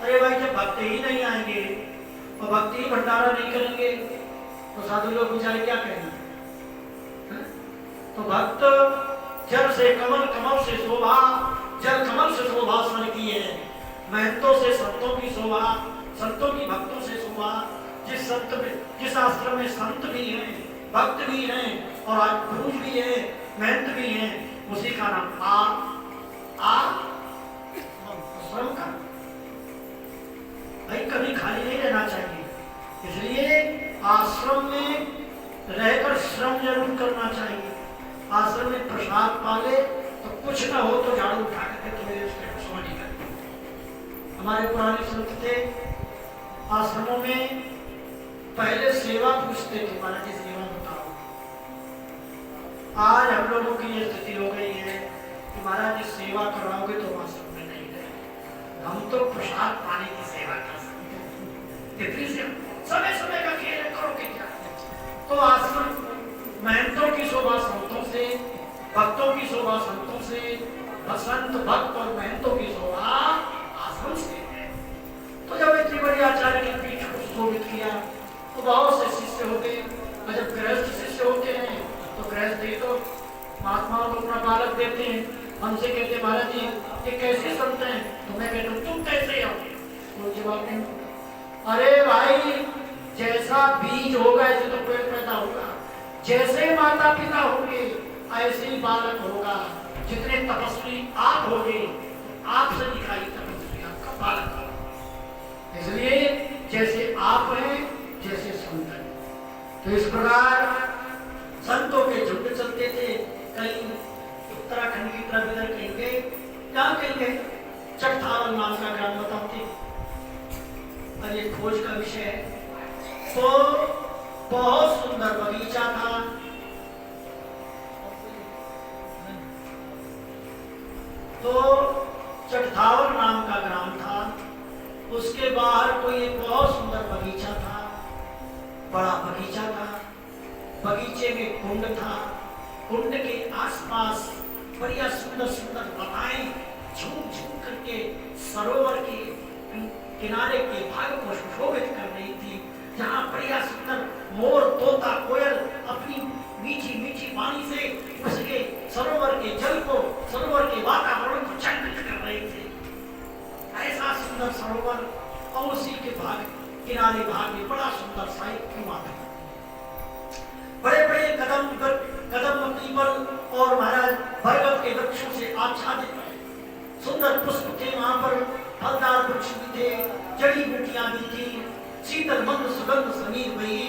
अरे भाई जब भक्त ही नहीं आएंगे और भक्ति ही भंडारा नहीं करेंगे तो साधु लोग बेचारे क्या करेंगे? हाँ? तो भक्त जल से कमल, कमल से शोभा, जल कमल से शोभा स्वर की है। महंतों से संतों की शोभा, संतों की भक्तों से शोभा। जिस संत में, जिस आश्रम में संत भी हैं, भक्त भी हैं और आज पुरुष भी है, महंत भी हैं, उसी का नाम आश्रम का। भाई कभी खाली नहीं रहना चाहिए, इसलिए आश्रम में रहकर श्रम जरूर करना चाहिए। आश्रम में प्रसाद पाले तो कुछ ना हो तो झाड़ू उठा करके तुम्हें उसके सोनी कर। हमारे पुराने संत थे, आश्रमों में पहले सेवा पूछते थे, महाराज जी सेवा बताओ। आज हम लोगों की ये स्थिति हो गई है कि महाराज जी सेवा कराओगे तो आश्रम में नहीं रहे, हम तो प्रसाद पाने की सेवा कर सकते हैं। इतनी से समय समय का खेल करोगे क्या? तो आश्रम महंतों की शोभा संतों से, भक्तों की शोभा संतों से, संत भक्त और महंतों की शोभा आश्रम से है। तो जब इतनी बड़ी आचार्य के पीठ को शोभित किया तो बहुत से शिष्य होते हैं, और जब गृहस्थ शिष्य होते हैं तो गृहस्थ ही तो महात्माओं को अपना बालक देते हैं। हमसे कहते महाराज जी ये कैसे संत हैं? तो मैं कहता हूँ तुम कैसे हो? तो जवाब नहीं, अरे भाई जैसा बीज होगा ऐसे तो पेड़ पैदा होगा, जैसे माता पिता होंगे ऐसे ही बालक होगा। जितने तपस्वी आप होंगे, आपसे दिखाई तपस्वी आपका बालक होगा। इसलिए जैसे आप हैं जैसे संत हैं। तो इस प्रकार संतों के झुंड चलते थे। कहीं उत्तराखंड की तरफ इधर कहेंगे, क्या कहेंगे, चट्टावल नाम का ग्राम बताते। और ये खोज का विषय है। तो बहुत सुंदर बगीचा था, तो चट्टावल नाम का ग्राम था, उसके बाहर कोई एक बहुत सुंदर बगीचा था, बड़ा बगीचा था। बगीचे में कुंड था, कुंड के आसपास बढ़िया सुंदर सुंदर लताएं झूम झूम करके सरोवर के किनारे के भाग को शोभित कर रही थी। जहाँ बढ़िया सुंदर मोर, तोता, कोयल अपनी मीठी मीठी वाणी से उसके सरोवर के जल को, सरोवर के वातावरण को चंकित कर रहे थे। ऐसा सुंदर सरोवर और उसी के भाग किनारे भाग में बड़ा सुंदर सा एक कुआं था। बड़े बड़े कदम पीपल और महाराज बरगद के वृक्षों से आच्छादित सुंदर पुष्प थे। वहां पर फलदार वृक्ष भी थे, जड़ी बूटियां भी थी, शीतल मंद सुगंध समीर वही।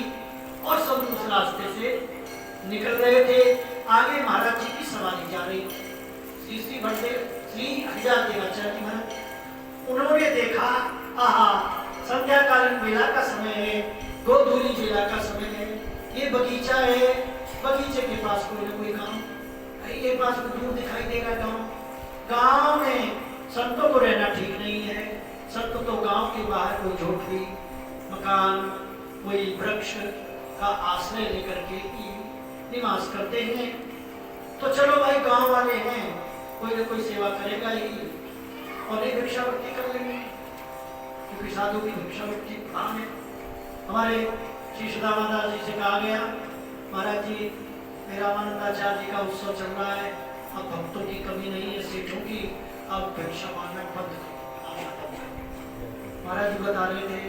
और सब उस रास्ते से निकल रहे थे। आगे महाराज जी की सवारी जा रही थी। श्री हरिदास देवाचार्य महाराज, उन्होंने देखा आहा संध्याकालीन बेला का समय है, गोधूली बेला का समय है, ये बगीचा है, बगीचे के पास कोई ना कोई गांव, ये पास दूर दिखाई देगा गांव। गांव में संतों को रहना ठीक नहीं है। संत तो गांव के बाहर कोई झोपड़ी, मकान, कोई वृक्ष का आश्रय लेकर के निवास करते हैं। तो चलो भाई गांव वाले हैं, कोई ना कोई सेवा करेगा ही और ये भिक्षावृत्ति कर लेंगे, क्योंकि साधु की भिक्षावृत्ति प्रधान है। हमारे श्री सुदामादास जी से कहा गया, महाराज जी मेरा आनंदाचार्य जी का उत्सव चल रहा है, अब भक्तों की कमी नहीं है, सेठों की, अब भिक्षा मांगना बंद करो। महाराज जी बता रहे थे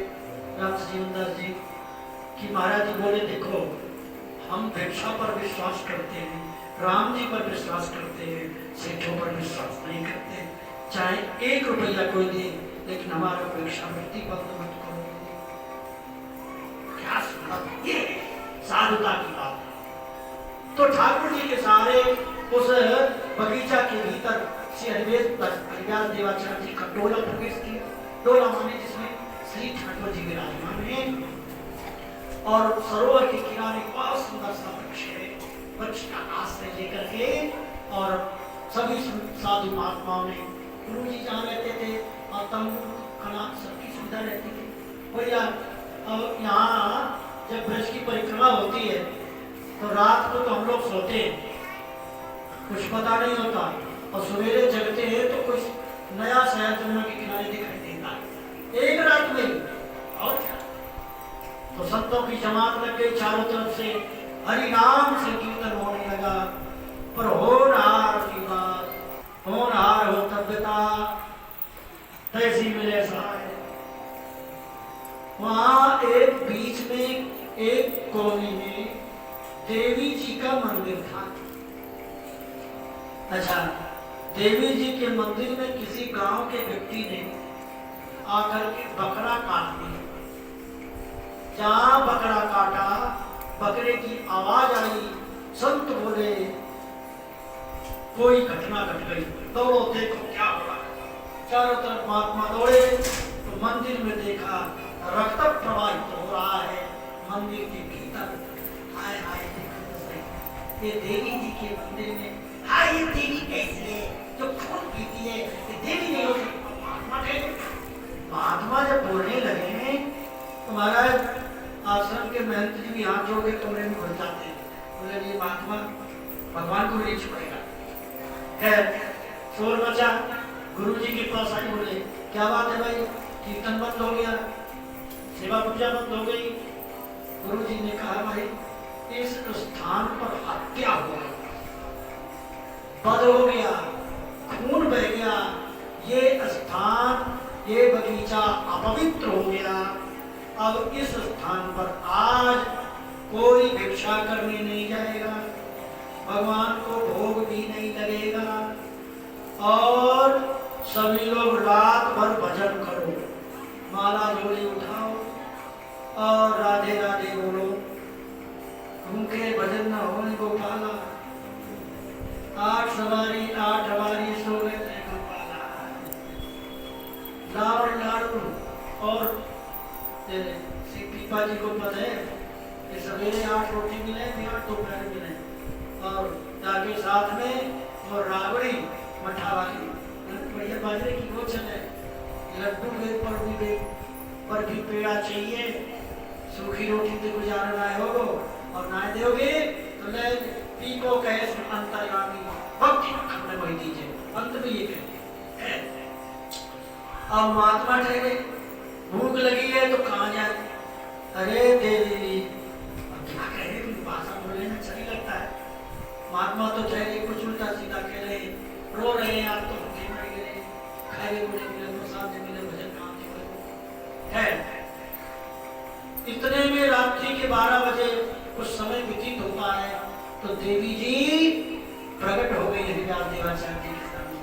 राम जीवनदास जी कि महाराज जी बोले देखो हम भिक्षा पर विश्वास करते हैं, राम जी पर विश्वास करते हैं, सेठों पर विश्वास नहीं करते। चाहे 1 रुपया कोई दे, लेकिन हमारा भिक्षावृत्ति बंद मत करो। क्या सुना, ये साधुता की बात। तो ठाकुर जी के सारे उस बगीचा के भीतर श्री हरिदास देवाचार्य जी का डोला प्रवेश किया। डोला माने जिसमें श्री ठाकुर जी विराजमान हैं और सरोवर के किनारे बहुत सुंदर सा वृक्ष है। वृक्ष का आश्रय लेकर के और सभी साधु महात्माओं ने, गुरु जी जहाँ रहते थे और तंबू खाना सबकी सुविधा रहती थी। भैया और यहाँ जब ब्रज की परिक्रमा होती है तो रात को तो हम लोग सोते हैं, कुछ पता नहीं होता, और सवेरे जगते हैं तो कुछ नया शहर जमुना के किनारे दिखाई देता है, एक रात में ही। और क्या, तो संतों की जमात लग गई चारों तरफ से, हरि नाम से कीर्तन होने लगा। पर होनहार की बात, होनहार हो तब्यता तैसी मिले सहाय। वहां एक बीच में एक कोने में देवी जी का मंदिर था। अच्छा, देवी जी के मंदिर में किसी गांव के व्यक्ति ने आकर के बकरा काट दिया। जहां बकरा काटा, बकरे की आवाज आई, संत बोले कोई घटना घट गई, दौड़ो देखो क्या हो रहा है। चारों तरफ महात्मा दौड़े तो मंदिर में देखा रक्त प्रवाहित हो रहा है मंदिर के भीतर। हाय हाय, ये देवी जी के मंदिर में, हाय ये देवी कैसी है जो खून पीती है, ये देवी नहीं हो सकती, महात्मा थे। महात्मा जब बोलने लगे तो महाराज आश्रम के महंत जी भी हाथ जोड़ के कमरे में घुस जाते हैं। बोले ये महात्मा भगवान को नहीं छोड़ेगा। खैर शोर मचा, गुरु जी के पास आए, बोले क्या बात है भाई, कीर्तन बंद हो गया, सेवा पूजा बंद हो गई। गुरु जी ने कहा भाई इस स्थान पर हत्या हुआ, बद हो गया, खून बह गया, ये स्थान, ये बगीचा अपवित्र हो गया। अब इस स्थान पर आज कोई भिक्षा करने नहीं जाएगा, भगवान को भोग भी नहीं लगेगा, और सभी लोग रात भर भजन करो, माला झोली उठाओ और राधे राधे बोलो। भूखे भजन न होने गोपाला, 8 सवारी 8 हवारी सो गए थे गोपाला। लाड़ लाड़ू और पीपा जी को पता है कि सवेरे 8 रोटी मिले, 8 दोपहर मिले, और ताकि साथ में और राबड़ी मठा वाली बढ़िया बाजरे की वो चले, लड्डू दे पर भी पेड़ा चाहिए, सूखी रोटी से गुजारा ना होगो, और ना दोगे तो ले पीको कहे अंतर्यामी भक्ति में वही दीजिए। अंत में ये कहते हैं अब महात्मा ठहरे, भूख लगी है तो कहाँ जाए। अरे देवी अब क्या कह रहे, भाषा बोलने में अच्छा नहीं लगता है। महात्मा तो ठहरे, कुछ उल्टा सीधा कह रहे, रो रहे हैं, आप तो भूखे मर गए, खाए बोले मिले, प्रसाद मिले, भजन काम है। इतने में रात्रि के 12 बजे कुछ समय व्यतीत होता है तो देवी जी प्रकट हो गई हरिदास देवाचार्य जी के सामने।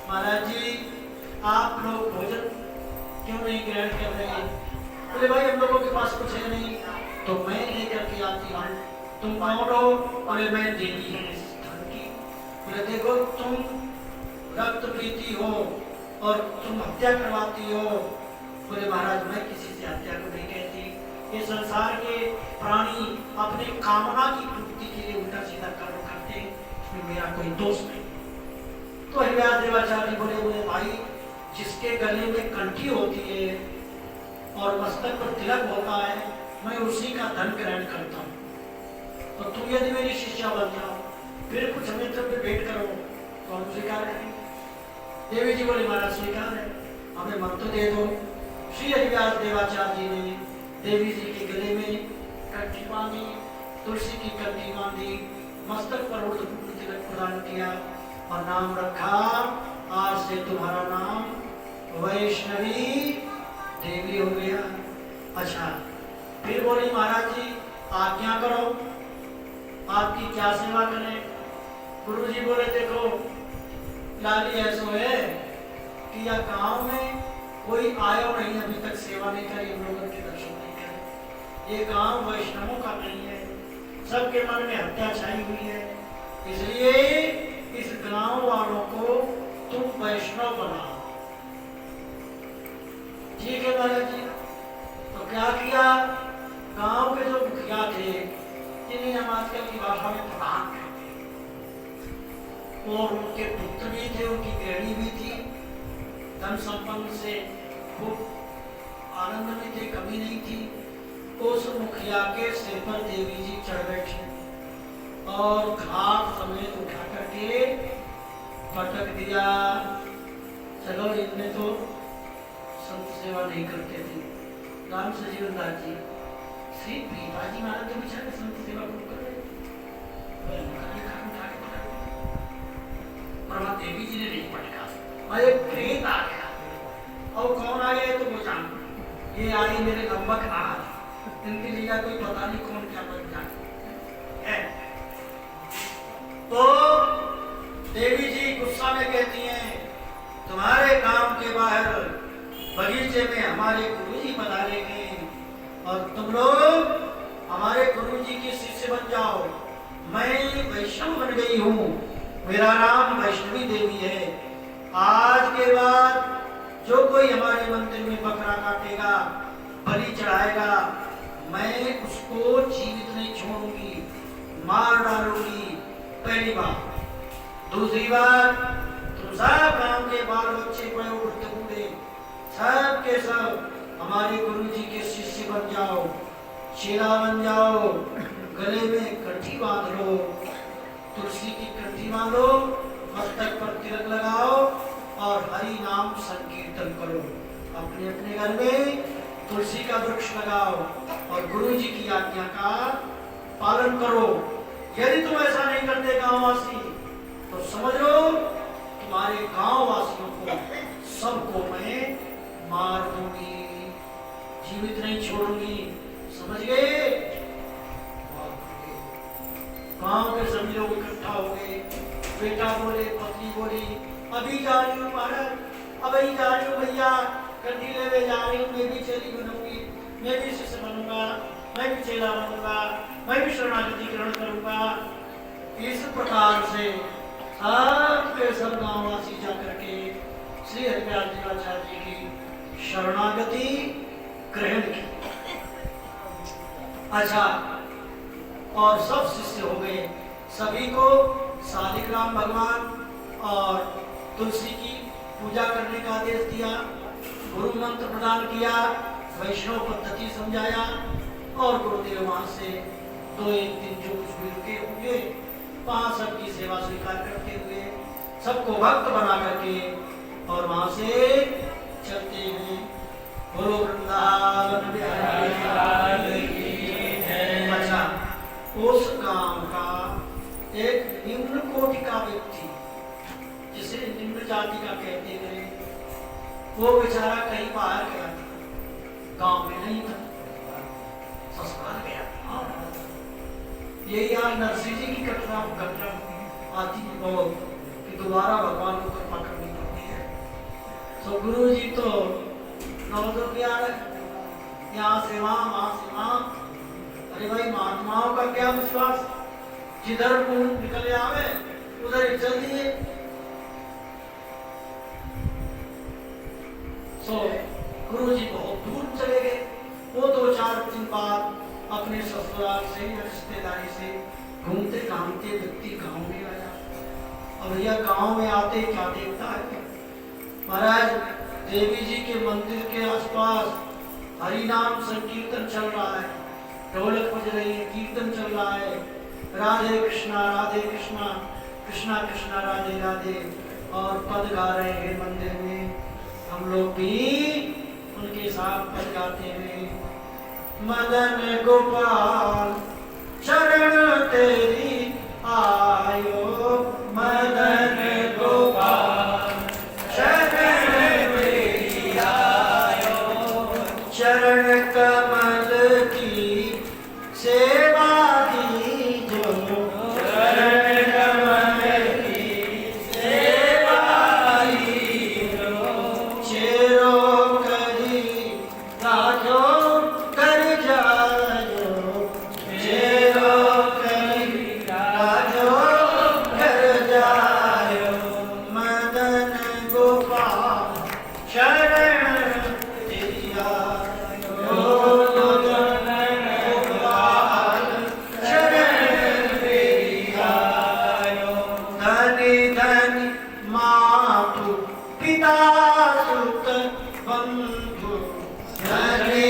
महाराज जी आप लोग भोजन क्यों नहीं ग्रहण कर रहे? बोले भाई हम लोगों के पास कुछ है नहीं, तो मैं लेकर के आती हूँ, तुम कौन हो? बोले मैं देवी हूँ इस स्थान की। बोले देखो तुम रक्त पीती हो और तुम हत्या करवाती हो। बोले महाराज मैं किसी से हत्या को नहीं कहती, ये संसार के प्राणी अपने कामना की पूर्ति के लिए उल्टा सीधा कर्म करते, इसमें मेरा कोई दोष नहीं। तो हरिदास देवाचार्य बोले भाई जिसके गले में कंठी होती है और मस्तक पर तिलक होता है, मैं उसी का धन ग्रहण करता हूँ। तो तुम यदि मेरी शिष्या बन जाओ, फिर कुछ हमें द्रव्य भेंट करो तो हम स्वीकार करेंगे। देवी जी बोले महाराज स्वीकार है, हमें मंत्र दे दो। श्री हरिदास देवाचार्य जी ने देवी जी के गले में कंठी बांधी, तुलसी की कंठी बांधी, मस्तक पर ऊर्ध्व तिलक प्रदान किया और नाम रखा, आज से तुम्हारा नाम वैष्णवी देवी हो गया। अच्छा फिर बोली महाराज जी आज्ञा करो, आपकी क्या सेवा करें? गुरु जी बोले देखो लाली ऐसा है कि यह गांव में कोई आयो नहीं, अभी तक सेवा नहीं करी, हम लोगों के दर्शन नहीं करे। ये गांव वैष्णवों का नहीं है, सबके मन में हत्या छाई हुई है, इसलिए इस गांव वालों को तुम वैष्णव बनाओ। ठीक है महाराज जी। तो क्या किया, गांव के जो मुखिया थे जिन्हें हम आजकल की भाषा में प्रधान कहते हैं, और उनके पुत्र भी थे, उनकी गृहिणी भी थी, धन संपन्न से खूब आनंद में थे, कमी नहीं थी। उस मुखिया के सिर पर देवी जी चढ़ बैठे और घाट समेत उठा करके पटक दिया। चलो इनमें तो संत सेवा नहीं करते थे। राम सजीवन दास जी, श्री प्रीताजी महाराज तो बेचारे संत सेवा को कर रहे ब्रह्मा देवी जी ने नहीं पटका। और एक प्रेत आ गया, और कौन आ गया तो वो जान, ये आई मेरे लंबक आज, इनकी लीला कोई पता नहीं कौन क्या बन जाए। तो देवी जी गुस्सा में कहती हैं, तुम्हारे काम के बाहर बगीचे में हमारे गुरुजी पधारेंगे और तुम लोग हमारे गुरुजी के शिष्य बन जाओ। मैं वैष्णव बन गई हूँ, मेरा नाम वैष्णवी देवी है। आज के बाद जो कोई हमारे मंदिर में बकरा काटेगा, बलि चढ़ाएगा, मैं उसको जीवित नहीं छोड़ूंगी, मार डालूंगी। पहली बात। दूसरी बात, तुम सब गांव के बाल बच्चे बड़े उड़ते बूढ़े सब के सब हमारे गुरुजी के शिष्य बन जाओ, चेला बन जाओ, गले में कंठी बांध लो, तुलसी की कंठी बांधो, मस्तक पर तिलक लगाओ और हरि नाम संकीर्तन करो। अपने अपने घर में तुलसी का वृक्ष लगाओ और गुरुजी की आज्ञा का पालन करो। यदि तुम ऐसा नहीं करते गांववासी, तो समझ लो तुम्हारे गांववासियों को सबको मैं मार दूंगी, जीवित नहीं छोड़ूंगी। समझ गए? गांव के सभी लोग इकट्ठा हो गए। बेटा बोले, पत्नी बोली, अभी जा रही हूँ महाराज, अभी जा रही हूँ भैया, कंठी लेवे जा रही हूँ, मैं भी चेली बनूंगी, मैं भी शिष्य बनूंगा, मैं भी चेला बनूंगा, मैं भी शरणागति ग्रहण करूंगा। इस प्रकार से सबके सब गांववासी जाकर के श्री हरिपाल जीवाचार्य जी की शरणागति ग्रहण की। अच्छा, और सब शिष्य हो गए। सभी को शालिग्राम भगवान और तुलसी की पूजा करने का आदेश दिया, गुरु मंत्र प्रदान किया, वैष्णव पद्धति समझाया और गुरुदेव वहां से 2-1 दिन जो कुछ भी रुके होंगे वहां सबकी सेवा स्वीकार करते हुए सबको भक्त बना करके और वहां से चलते हैं। बोलो वृंदावन बिहारी की जय। अच्छा, उस गांव का एक निम्न कोटि का व्यक्ति, जिसे निम्न जाति का कहते गए, वो बेचारा कहीं बाहर गया था, गांव में नहीं था, ससुराल गया था। यही आज नरसिंह जी की घटना आती है बहुत कि दोबारा भगवान को कृपा करनी पड़ती है। तो गुरु जी तो नवदुर्ग आ रहे, यहाँ से वहाँ से वहाँ। अरे भाई, महात्माओं का क्या विश्वास, जिधर निकले आवे उधर ही चल दिए। तो गुरु जी बहुत दूर चले गए। वो 2-4 दिन बाद अपने ससुराल से या रिश्तेदारी से घूमते घामते व्यक्ति गांव में आया। अब भैया गांव में आते क्या देखता है, महाराज देवी जी के मंदिर के आसपास हरि नाम संकीर्तन चल रहा है, ढोलक बज रही है, कीर्तन चल रहा है, राधे कृष्णा कृष्णा कृष्णा राधे राधे, और पद गा रहे हैं मंदिर में। हम लोग भी उनके साथ पद गाते हैं। मदन गोपाल शरण तेरी आयो, मदन गोपाल शरण तेरी आयो, चरण कमल की सेवा दीजो, चरण कमल की सेवा दीजो, चेरो करी राजो कर जायो, चेरो करी राजो कर जायो, मदन गोपाल शरण तेरी आयो, मदन गोपाल शरण तेरी आयो, धनी धनी मातु पिता सुत बंधु, धनी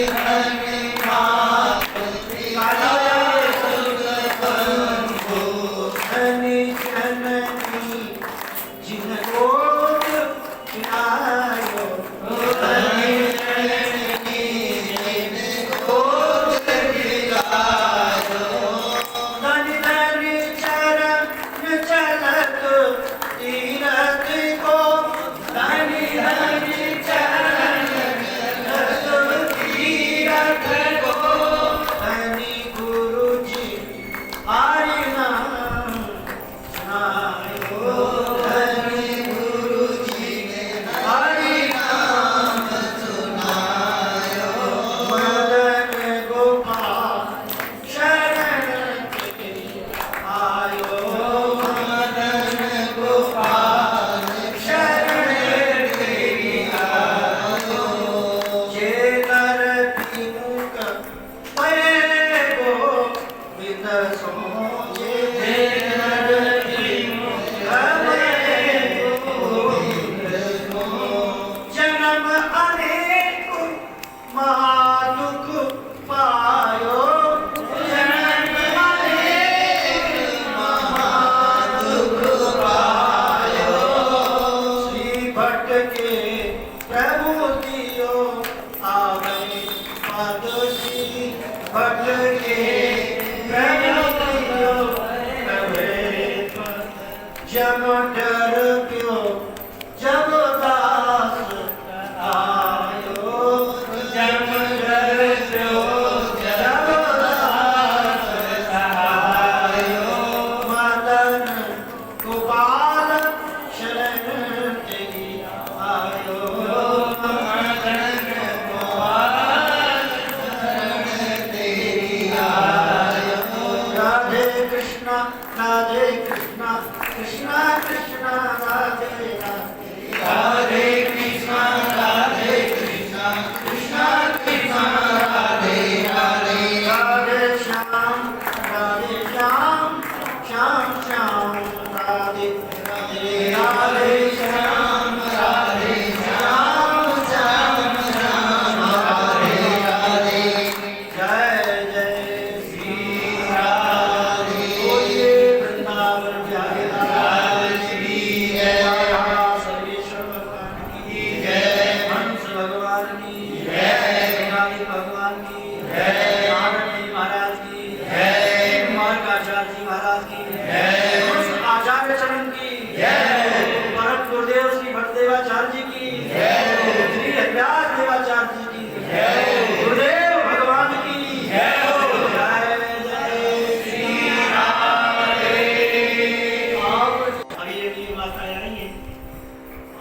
द्वादशी भटके प्रणतियो कहे जब डर प्यो जब दास आयो जब डर प्यो जब दास आयो मदन गोपाल शरण तेरी आयो मदन गोपाल तेरी आयो राधे कृष्णा कृष्णा कृष्णा राधे राधे राधे कृष्णा कृष्णा कृष्णा राधे राधे राधे श्याम श्याम श्याम राधे राधे राधे श्याम राधे श्याम श्याम श्याम राधे राधे जय जय श्री राधे बोलिए वृंदावन बिहारी लाल श्री जय सर्वेश्वर भगवान की जय हंस भगवान की जय सोनाली भगवान की जय नारद जी महाराज की जय कुमारकाचार्य जी महाराज की जय उस आचार्य चरण की जय परम गुरुदेव श्री भट्टदेवाचार्य जी की जय श्री हरिदास देवाचार्य जी की जय गुरुदेव भगवान की जय जय जय श्री राधे अभी ये बात आई है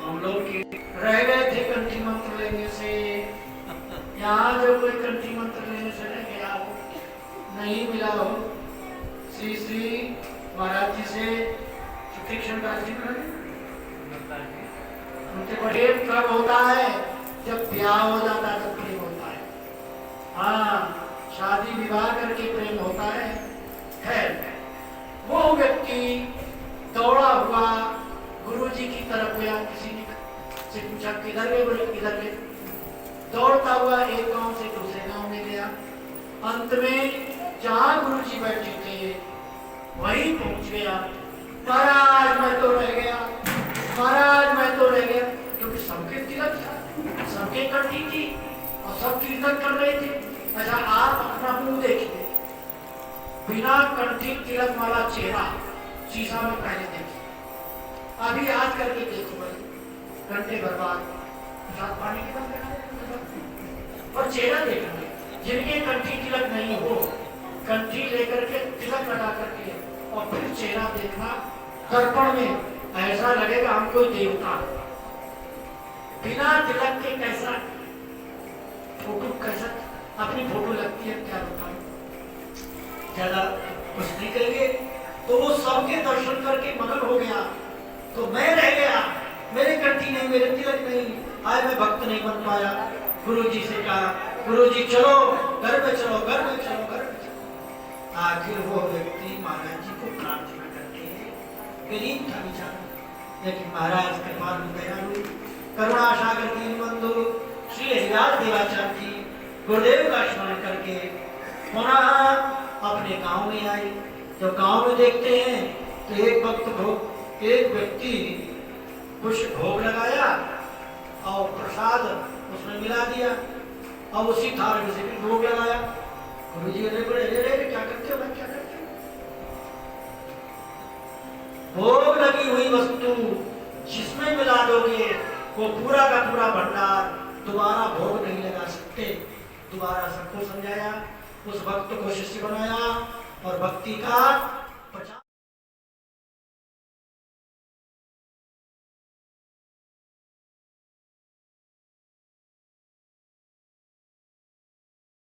हम लोग की रह गए थे कंठी मंत्र लेने से यहाँ जो कोई कंठी मंत्र लेने से रह गया हो नहीं मिला हो श्री श्री महाराज जी से शिक्षण का जिक्र उनके प्रेम कब होता है जब ब्याह हो जाता है तब प्रेम होता है हाँ शादी विवाह करके प्रेम होता है खैर वो व्यक्ति दौड़ा हुआ गुरु जी की तरफ गया किसी ने से पूछा किधर गए बोले किधर गए दौड़ता हुआ एक गांव से दूसरे गांव में गया अंत में जहां गुरु जी बैठे थे वहीं पहुंच गया महाराज मैं तो रह गया महाराज मैं तो रह गया क्योंकि सबके तिलक था सबके कंठी थी और सब कीर्तन कर रहे थे अच्छा आप अपना मुंह देखिए बिना कंठी तिलक वाला चेहरा शीशा में पहले देखिए अभी आज करके देखो भाई घंटे बर्बाद साथ पानी के बाद और चेहरा देखना जिनके कंठी तिलक नहीं हो कंठी लेकर के तिलक लगा करके और फिर चेहरा देखना दर्पण में ऐसा लगेगा हम कोई देवता बिना तिलक के कैसा फोटो कैसा अपनी फोटो लगती है क्या बताऊं ज्यादा कुछ नहीं करेंगे तो वो सबके दर्शन करके मगन हो गया तो मैं रह गया मेरे कंठी नहीं मेरे तिलक नहीं आज मैं भक्त नहीं बन पाया गुरुजी से कहा गुरुजी चलो घर में चलो घर में चलो घर में चलो आखिर वो व्यक्ति महाराज जी को प्रार्थना करके गरीब था बेचारा लेकिन महाराज कृपालु दयालु करुणा सागर दीनबंधु श्री हरिदास देवाचार्य जी गुरुदेव का स्मरण करके पुनः अपने गांव में आए जब गांव में देखते हैं तो एक व्यक्ति कुछ भोग लगाया और प्रसाद उसमें मिला दिया और उसी थाल में से भी भोग लगाया गुरु जी ने बोले रे क्या करते हो क्या करते हो भोग लगी हुई वस्तु जिसमें मिला दोगे वो पूरा का पूरा भंडार दोबारा भोग नहीं लगा सकते दोबारा सबको समझाया उस भक्त को शिष्य बनाया और भक्ति का